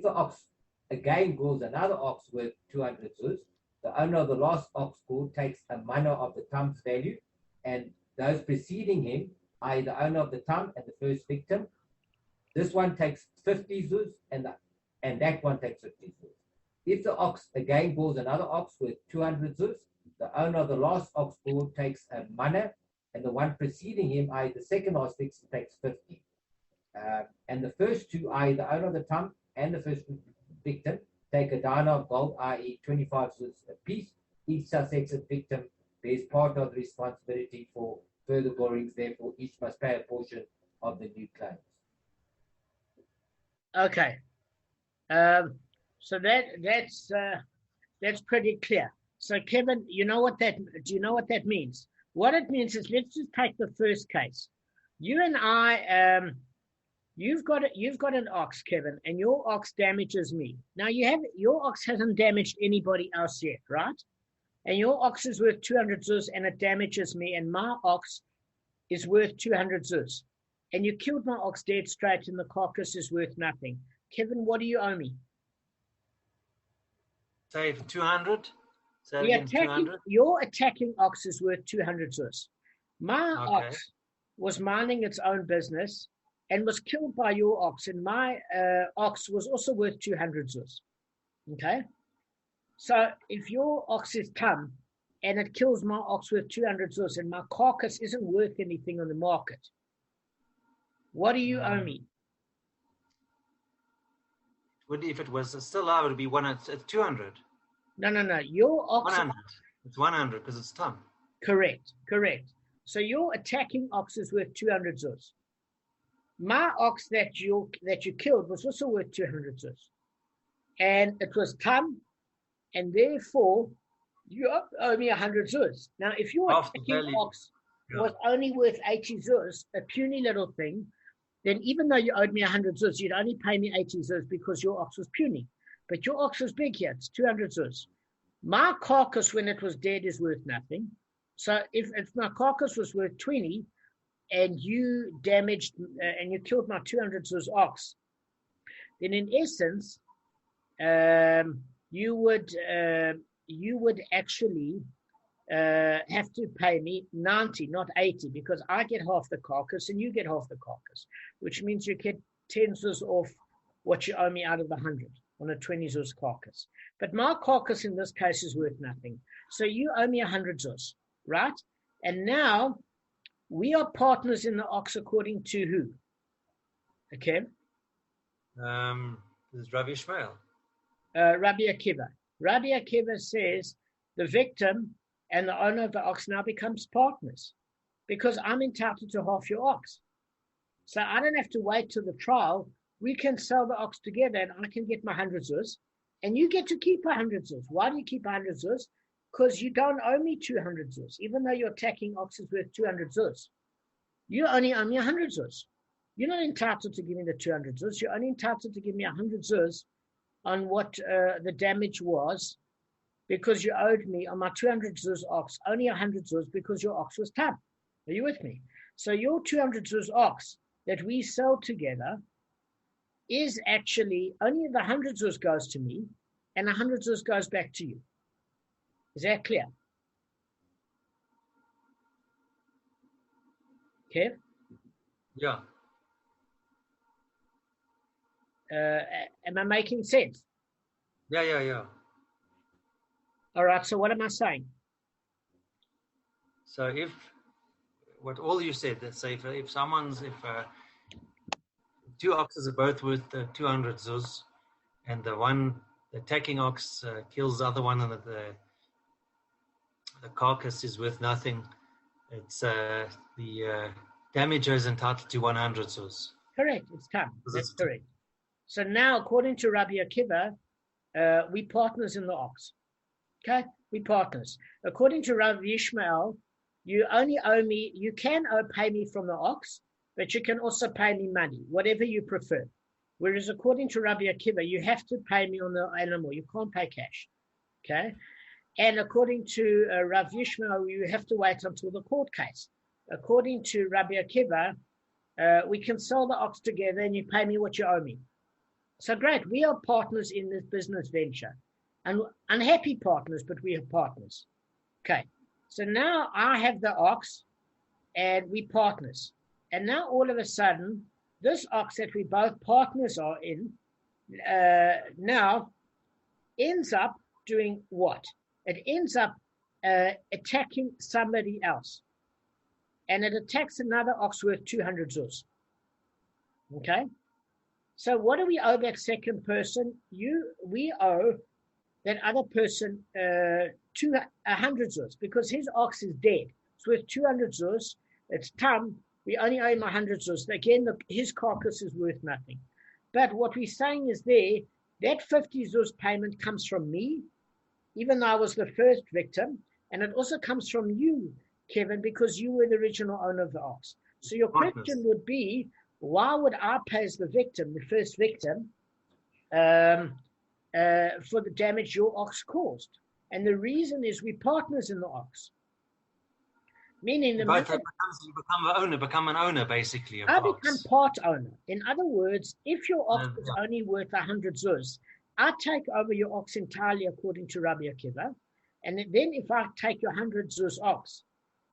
the ox again gores another ox worth 200 zuz, the owner of the last ox gored takes a mana of the tum's value, and those preceding him, i.e. the owner of the tum and the first victim, this one takes 50 zuz, and that one takes 50 zuz. If the ox again gores another ox worth 200 zuz, the owner of the last ox gored takes a mana, and the one preceding him, i.e. the second last victim, takes 50. And the first two, i.e. the owner of the tum and the first victim, take a dinar of gold, i.e. 25 zuz apiece. Each successive victim bears part of the responsibility for further gorings, therefore each must pay a portion of the new claims. Okay. So that's pretty clear. So Kevin, do you know what that means? What it means is, let's just take the first case. You and I You've got an ox, Kevin, and your ox damages me. Now your ox hasn't damaged anybody else yet, right? And your ox is worth 200 zuz and it damages me, and my ox is worth 200 zuz. And you killed my ox dead straight and the carcass is worth nothing. Kevin, what do you owe me? Say 200. Your attacking ox is worth 200 zuz. My ox was minding its own business and was killed by your ox, and my ox was also worth 200 zuz. Okay? So if your ox is tam and it kills my ox worth 200 zuz and my carcass isn't worth anything on the market, what do you owe me? If it was still alive, it would be 200. No. Your ox. 100. It's 100 because it's tam. Correct. So your attacking ox is worth 200 zuz. My ox that you killed was also worth 200 zuz, and it was tam, and therefore you owe me 100 zuz. Now, if your attacking ox was only worth 80 zuz, a puny little thing, then even though you owed me 100 zuz, you'd only pay me 80 zuz because your ox was puny. But your ox was big here; it's 200 zuz. My carcass, when it was dead, is worth nothing. So if my carcass was worth 20, and you damaged and you killed my 200 zuz ox, then in essence, you would actually have to pay me 90, not 80, because I get half the carcass and you get half the carcass, which means you get 10 zuz off what you owe me out of the 100 on a 20 zuz carcass. But my carcass in this case is worth nothing. So you owe me 100 zuz, right? And now we are partners in the ox according to who? Okay. This is Rabbi Ishmael. Rabbi Akiva. Rabbi Akiva says the victim and the owner of the ox now becomes partners because I'm entitled to half your ox. So I don't have to wait till the trial. We can sell the ox together and I can get my 100 zuz and you get to keep 100 zuz. Why do you keep 100 zuz? Because you don't owe me 200 zuz, even though your attacking ox is worth 200 zuz. You only owe me 100 zuz. You're not entitled to give me the 200 zuz. You're only entitled to give me 100 zuz on what the damage was, because you owed me on my 200 zuz ox only 100 zuz because your ox was tam. Are you with me? So your 200 zuz ox that we sell together is actually only the 100 zuz goes to me and 100 zuz goes back to you. Is that clear? Okay. Yeah. Am I making sense? Yeah. All right. So what am I saying? So if what all you said, let's say if two oxes are both worth 200 zuz, and the attacking ox kills the other one, and the carcass is worth nothing, it's the damager is entitled to 100 zuz. Correct. It's tam. That's correct. So now, according to Rabbi Akiva, we partners in the ox. Okay, we partners. According to Rabbi Ishmael, you only owe me. You can pay me from the ox, but you can also pay me money, whatever you prefer. Whereas according to Rabbi Akiva, you have to pay me on the animal. You can't pay cash. Okay. And according to Rav Yishmael, you have to wait until the court case. According to Rabbi Akiva, we can sell the ox together and you pay me what you owe me. So great, we are partners in this business venture. And unhappy partners, but we are partners. Okay, so now I have the ox and we partners. And now all of a sudden, this ox that we both partners are in now ends up doing what? It ends up attacking somebody else. And it attacks another ox worth 200 zuz. Okay? So what do we owe that second person? We owe that other person 100 zuz because his ox is dead. It's worth 200 zuz. It's tam. We only owe him 100 zuz. Again, his carcass is worth nothing. But what we're saying is that 50 zuz payment comes from me, even though I was the first victim, and it also comes from you, Kevin, because you were the original owner of the ox. So your question would be, why would I pay as the victim, the first victim, for the damage your ox caused? And the reason is we're partners in the ox. Meaning you become an owner basically of I the become ox. part owner. In other words, if your ox is only worth 100 zuz, I take over your ox entirely according to Rabbi Akiva. And then if I take your 100 zuz ox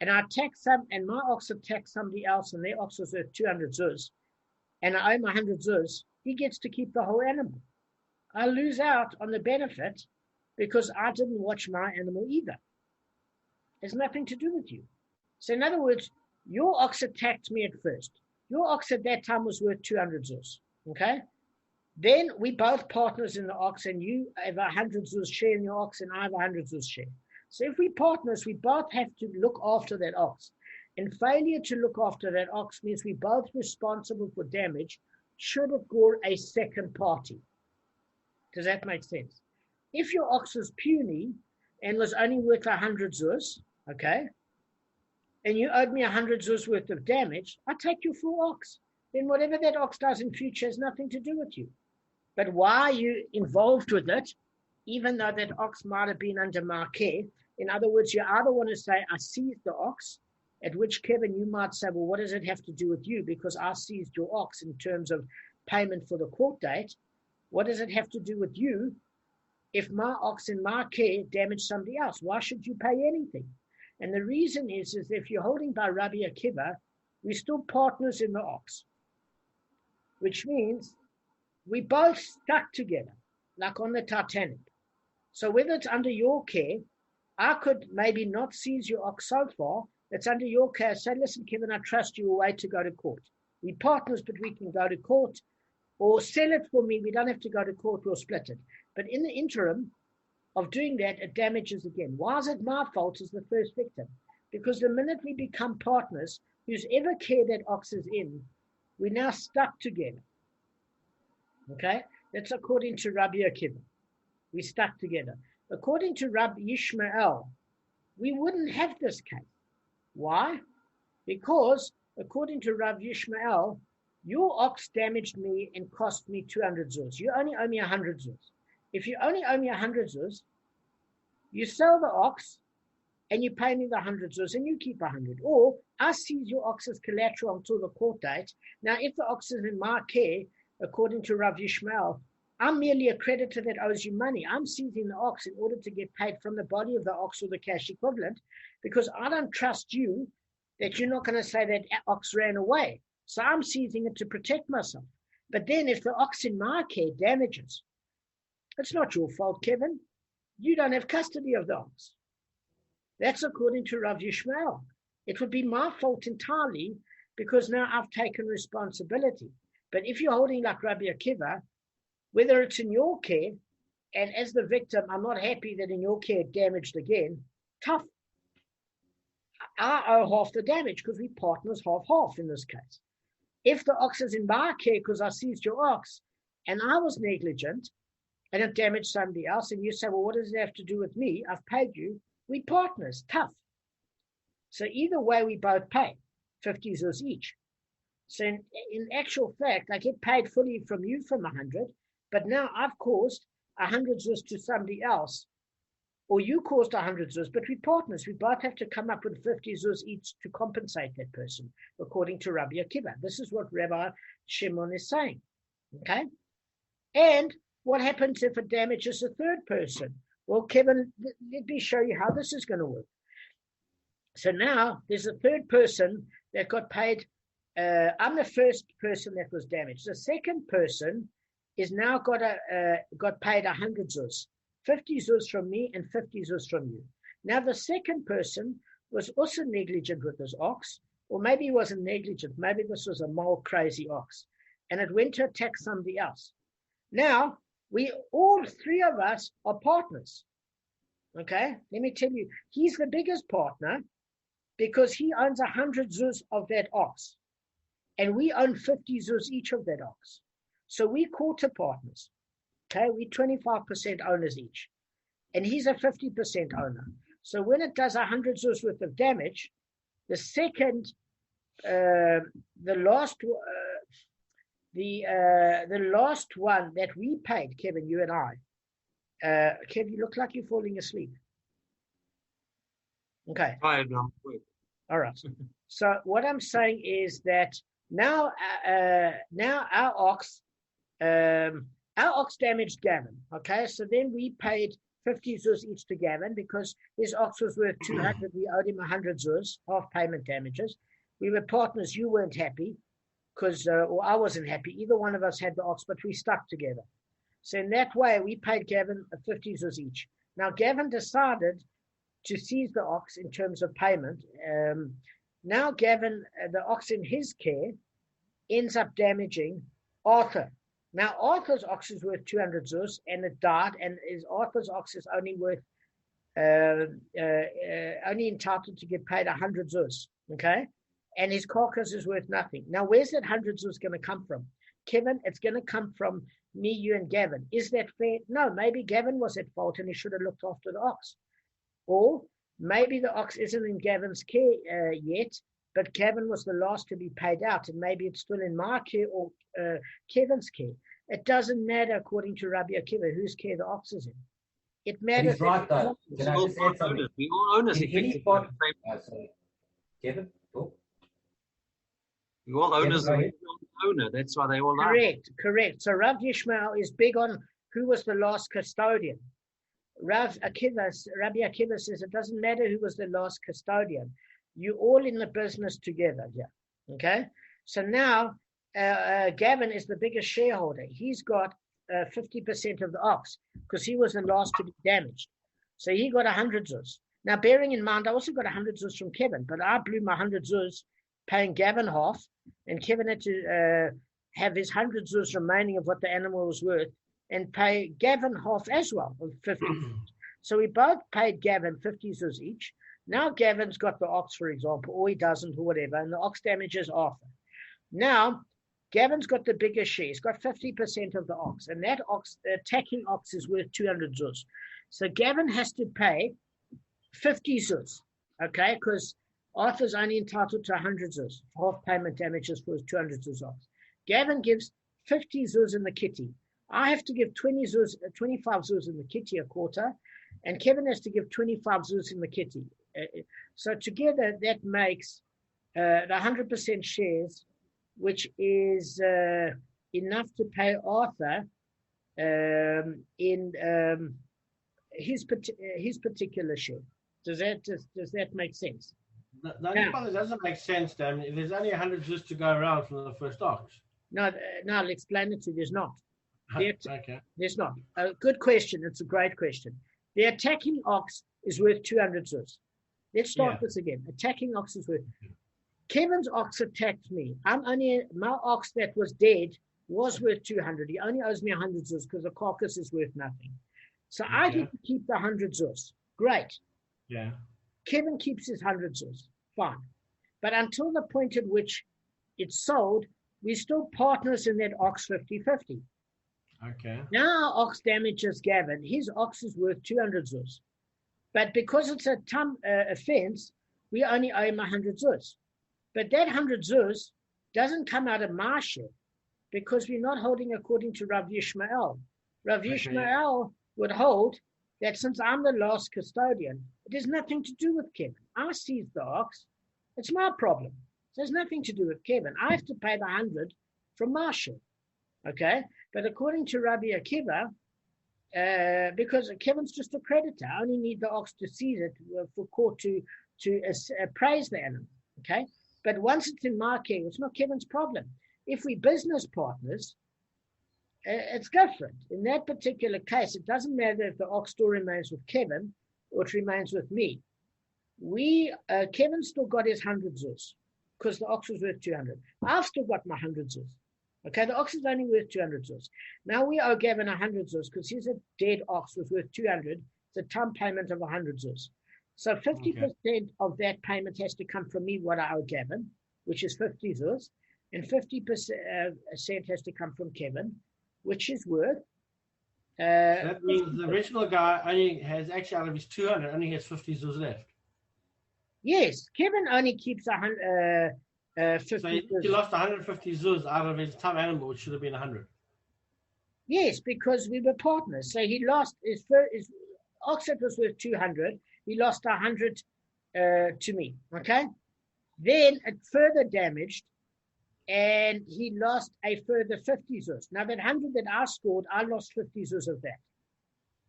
and I tax some, and my ox attacks somebody else and their ox was worth 200 zuz, and I owe him 100 zuz, he gets to keep the whole animal. I lose out on the benefit because I didn't watch my animal either. It has nothing to do with you. So in other words, your ox attacked me at first. Your ox at that time was worth 200 zuz, okay? Then we both partners in the ox, and you have 100 zuz share in your ox, and I have 100 zuz share. So if we partners, we both have to look after that ox. And failure to look after that ox means we're both responsible for damage should it go a second party. Does that make sense? If your ox was puny and was only worth 100 zuz, okay, and you owed me 100 zuz worth of damage, I take your full ox. Then whatever that ox does in future has nothing to do with you. But why are you involved with it, even though that ox might have been under my care? In other words, you either want to say, I seized the ox, at which, Kevin, you might say, well, what does it have to do with you? Because I seized your ox in terms of payment for the court date. What does it have to do with you if my ox in my care damaged somebody else? Why should you pay anything? And the reason is if you're holding by Rabbi Akiva, we're still partners in the ox, which means we both stuck together, like on the Titanic. So whether it's under your care, I could maybe not seize your ox so far. It's under your care. Say, listen, Kevin, I trust you away to go to court. We're partners, but we can go to court, or sell it for me. We don't have to go to court. We'll split it. But in the interim of doing that, it damages again. Why is it my fault as the first victim? Because the minute we become partners, whose ever care that ox is in, we're now stuck together. Okay? That's according to Rabbi Akiva. We stuck together. According to Rabbi Yishmael, we wouldn't have this case. Why? Because according to Rabbi Yishmael, your ox damaged me and cost me 200 zuz. You only owe me 100 zuz. If you only owe me 100 zuz, you sell the ox and you pay me the 100 zuz and you keep 100. Or I seize your ox as collateral until the court date. Now, if the ox is in my care, according to Rav Yishmael, I'm merely a creditor that owes you money. I'm seizing the ox in order to get paid from the body of the ox or the cash equivalent, because I don't trust you that you're not going to say that ox ran away. So I'm seizing it to protect myself. But then if the ox in my care damages, it's not your fault, Kevin. You don't have custody of the ox. That's according to Rav Yishmael. It would be my fault entirely because now I've taken responsibility. But if you're holding like Rabbi Akiva, whether it's in your care, and as the victim, I'm not happy that in your care it damaged again, tough. I owe half the damage because we partners half in this case. If the ox is in my care because I seized your ox and I was negligent and it damaged somebody else, and you say, well, what does it have to do with me? I've paid you. We partners, tough. So either way, we both pay 50 zuz each. So in actual fact, I get paid fully from you from 100, but now I've caused 100 zuz to somebody else, or you caused 100 zuz, but we partners. We both have to come up with 50 zuz each to compensate that person, according to Rabbi Akiva. This is what Rabbi Shimon is saying. Okay? And what happens if it damages a third person? Well, Kevin, let me show you how this is going to work. So now there's a third person that got paid. I'm the first person that was damaged. The second person is now got paid 100 zuz, 50 zuz from me and 50 zuz from you. Now the second person was also negligent with this ox, or maybe he wasn't negligent. Maybe this was a mole crazy ox, and it went to attack somebody else. Now we all three of us are partners. Okay, let me tell you, he's the biggest partner because he owns 100 zuz of that ox. And we own 50 zuz each of that ox. So we quarter partners. Okay, we 25% owners each. And he's a 50% owner. So when it does 100 zuz worth of damage, the second, the last the last one that we paid, Kevin, you and I. Kev, you look like you're falling asleep. Okay. Tired. All right. So what I'm saying is that now our ox damaged Gavin. Okay, so then we paid 50 zuz each to Gavin because his ox was worth 200. We owed him 100 zuz, half payment damages. We were partners. You weren't happy because, or I wasn't happy. Either one of us had the ox, but we stuck together. So in that way, we paid Gavin 50 zuz each. Now Gavin decided to seize the ox in terms of payment. Now Gavin, the ox in his care, ends up damaging Arthur. Now Arthur's ox is worth 200 zuz, and it died, and Arthur's ox is only worth only entitled to get paid 100 zuz. Okay, and his carcass is worth nothing. Now where's that 100 zuz going to come from, Kevin? It's going to come from me, you, and Gavin. Is that fair? No, maybe Gavin was at fault and he should have looked after the ox. Or maybe the ox isn't in Gavin's care yet, but Gavin was the last to be paid out, and maybe it's still in my care or Kevin's care. It doesn't matter according to Rabbi Akiva whose care the ox is in. It matters. He's right, though. Can I just add something? We all owners. Kevin, talk. We all owners of the owner. That's why they all are. Correct. So Rav Yishmael is big on who was the last custodian. Rabbi Akiva says it doesn't matter who was the last custodian. You're all in the business together here. Okay? So now Gavin is the biggest shareholder. He's got 50% of the ox because he was the last to be damaged. So he got 100 zuz. Now, bearing in mind, I also got 100 zuz from Kevin, but I blew my 100 zuz paying Gavin half, and Kevin had to have his 100 zuz remaining of what the animal was worth and pay Gavin half as well of 50. So we both paid Gavin 50 zuz each. Now Gavin's got the ox, for example, or he doesn't, or whatever, and the ox damages Arthur. Now Gavin's got the biggest share. He's got 50% of the ox, and that ox, the attacking ox, is worth 200 zuz. So Gavin has to pay 50 zuz, okay, because Arthur's only entitled to 100 zuz, half payment damages for his 200 zuz ox. Gavin gives 50 zuz in the kitty. I have to give 25 zuz in the kitty, a quarter, and Kevin has to give 25 zuz in the kitty. So together that makes the 100% shares, which is enough to pay Arthur in his particular share. Does that make sense? The only part that doesn't make sense, Damon, there's only 100 zuz to go around from the first ox. No, I'll explain it to you. There's not. Okay. There's not. Good question. It's a great question. The attacking ox is worth 200 zuz. Let's start this again. Attacking ox is worth. Kevin's ox attacked me. My ox that was dead was worth 200. He only owes me 100 zuz because the carcass is worth nothing. So I get to keep the 100 zuz. Great. Yeah. Kevin keeps his 100 zuz. Fine. But until the point at which it's sold, we're still partners in that ox 50-50. Okay. Now our ox damages Gavin. His ox is worth 200 zuz. But because it's a offense, we only owe him 100 zuz. But that 100 zuz doesn't come out of my share because we're not holding according to Rav Yishmael. Rav Yishmael would hold that since I'm the last custodian, it has nothing to do with Kevin. I seized the ox. It's my problem. So it has nothing to do with Kevin. I have to pay the 100 from my share. Okay? But according to Rabbi Akiva, because Kevin's just a creditor, I only need the ox to seize it for court to appraise the animal. Okay? But once it's in my care, it's not Kevin's problem. If we're business partners, it's different. In that particular case, it doesn't matter if the ox still remains with Kevin or it remains with me. Kevin still got his 100 zuz because the ox was worth 200. I've still got my 100 zuz. Okay, the ox is only worth 200 zuz. Now we owe Gavin 100 zuz because his dead ox was worth 200. It's a time payment of 100 zuz. So 50% of that payment has to come from me, what I owe Gavin, which is 50 zuz, and 50% has to come from Kevin, which is worth. That means the original guy only has, actually out of his 200, only has 50 zuz left. Yes, Kevin only keeps 50 So he lost 150 zuz out of his tam animal, which should have been 100. Yes, because we were partners. So he lost his ox that was worth 200. He lost 100 to me. Okay. Then it further damaged, and he lost a further 50 zuz. Now that 100 that I scored, I lost 50 zuz of that.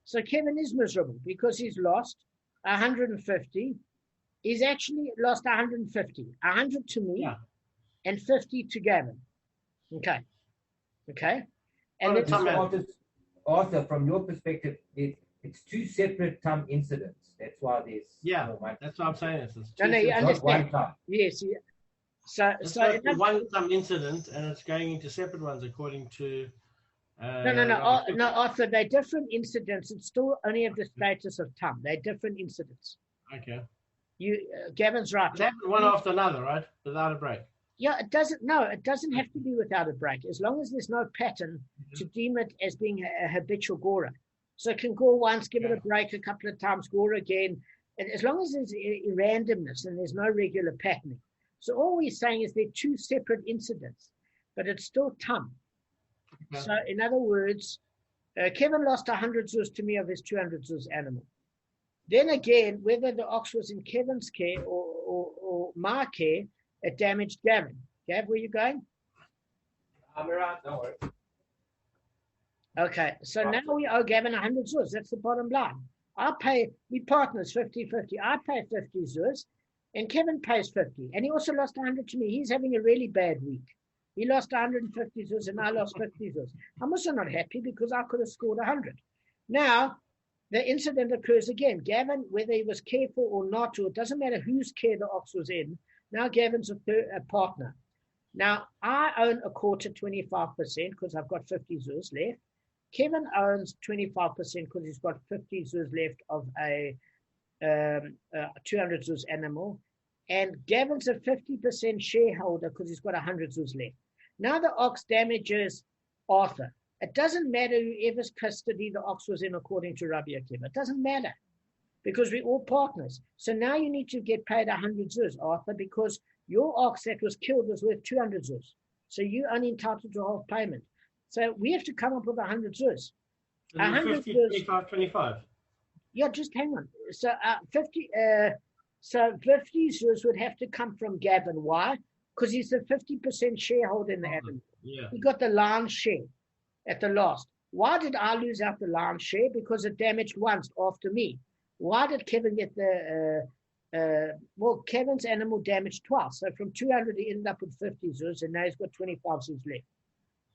So Kevin is miserable because he's lost 150. He's actually lost 150. 100 to me, and 50 to Gavin. Okay. And Arthur, from your perspective, it's two separate time incidents. That's why there's that's what I'm saying. It's you understand. not one time. Yes. So one time incident, and it's going into separate ones according to. No, Arthur. They're different incidents. It's still only of the status of tam. They're different incidents. Okay. Gavin's right. It happened one after another, right? Without a break. Yeah, it doesn't. No, it doesn't have to be without a break, as long as there's no pattern to deem it as being a habitual gora. So it can go once, give it a break a couple of times, gora again, and as long as there's randomness and there's no regular patterning. So all we're saying is they're two separate incidents, but it's still tam. Okay. So in other words, Kevin lost 100 zuz to me of his 200 zuz animal. Then again, whether the ox was in Kevin's care or my care, it damaged Gavin. Gav, where are you going? I'm around, don't worry. Okay, so now we owe Gavin 100 zuz. That's the bottom line. We partners 50-50. I pay 50 zuz, and Kevin pays 50. And he also lost 100 to me. He's having a really bad week. He lost 150 zuz, and I lost 50 zuz. I'm also not happy because I could have scored 100. Now, the incident occurs again. Gavin, whether he was careful or not, or it doesn't matter whose care the ox was in, now Gavin's a partner. Now, I own a quarter, 25%, because I've got 50 zuz left. Kevin owns 25% because he's got 50 zuz left of a 200 zuz animal. And Gavin's a 50% shareholder because he's got 100 zuz left. Now the ox damages Arthur. It doesn't matter whoever's custody the ox was in according to Rabbi Akiva. It doesn't matter because we're all partners. So now you need to get paid 100 zuz, Arthur, because your ox that was killed was worth 200 zuz. So you're only entitled to half payment. So we have to come up with 100 zuz. 100 zuz. 25. Yeah, just hang on. So 50 zuz would have to come from Gavin. Why? Because he's the 50% shareholder in the animal. Yeah. He got the lion's share at the last. Why did I lose out the lion's share? Because it damaged once after me. Why did Kevin get Kevin's animal damaged twice. So from 200, he ended up with 50 zuz, and now he's got 25 zuz left.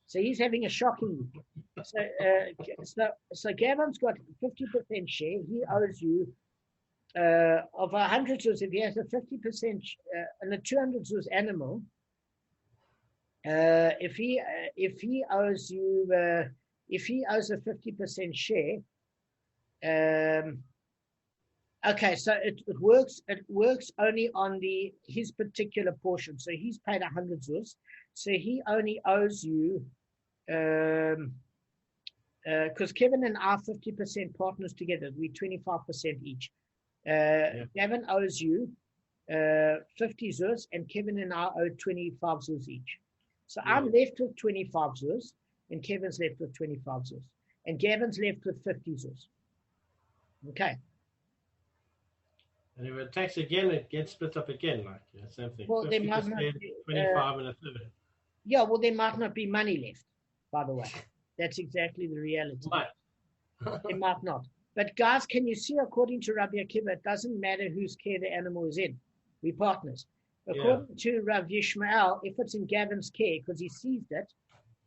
So he's having a shocking week. So Gavin's got 50% share. He owes you of 100 zuz. If he has a 50% and a 200 zuz animal, if he owes a 50% share, okay, so it works only on his particular portion. So he's paid 100 zuz. So he only owes you, because Kevin and I are 50% partners together. We're 25% each. Gavin owes you 50 zuz, and Kevin and I owe 25 zuz each. So I'm left with 25 zuz, and Kevin's left with 25 zuz, and Gavin's left with 50 zuz. Okay. And if it takes again, it gets split up again, same thing. Well, there might not be, 25 and a third. Yeah, well, there might not be money left, by the way. That's exactly the reality. It might not. But guys, can you see, according to Rabbi Akiva, it doesn't matter whose care the animal is in. We're partners. According to Rav Yishmael, if it's in Gavin's care because he seized it,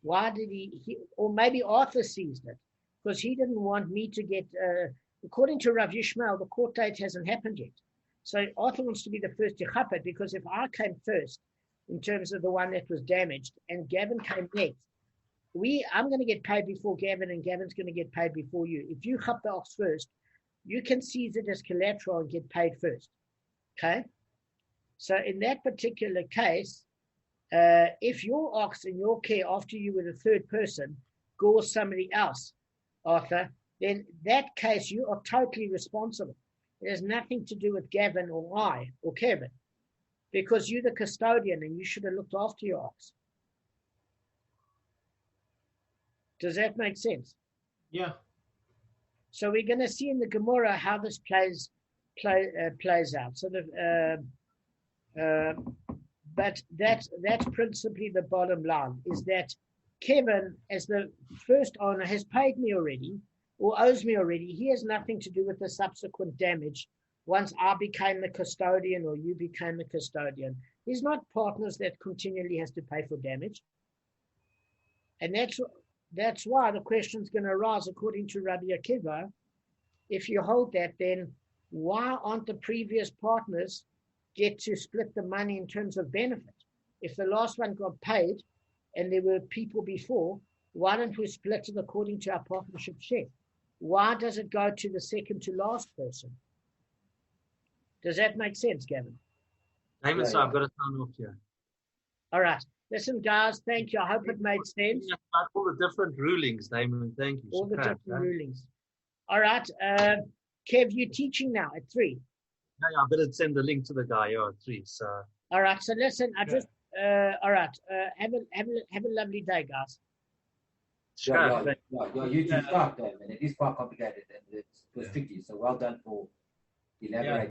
why did he or maybe Arthur seized it because he didn't want me to get, according to Rav Yishmael, the court date hasn't happened yet. So Arthur wants to be the first to chap it, because if I came first in terms of the one that was damaged and Gavin came next, I'm going to get paid before Gavin and Gavin's going to get paid before you. If you chap the ox first, you can seize it as collateral and get paid first. Okay? So in that particular case, if your ox in your care after you were the third person gores somebody else, Arthur, then that case you are totally responsible. It has nothing to do with Gavin or I or Kevin. because you're the custodian and you should have looked after your ox. Does that make sense? Yeah. So we're going to see in the Gemara how this plays out. So but that's principally the bottom line, is that Kevin, as the first owner, has paid me already or owes me already. He has nothing to do with the subsequent damage once I became the custodian or you became the custodian. He's not partners that continually has to pay for damage. And that's why the question's going to arise, according to Rabbi Akiva. If you hold that, then why aren't the previous partners get to split the money in terms of benefit? If the last one got paid and there were people before, why don't we split it according to our partnership share? Why does it go to the second to last person? Does that make sense, Gavin? Damon, so I've got to sign off here. All right. Listen, guys, thank you. I hope it made sense. About all the different rulings, Damon. Thank you. All the different rulings. All right. Kev, you're teaching now at 3. Yeah, I better send the link to the guy at 3. So. All right. So listen, all right. Have a lovely day, guys. Yeah, you two start, man. It is quite complicated and it was tricky. So well done for elaborating.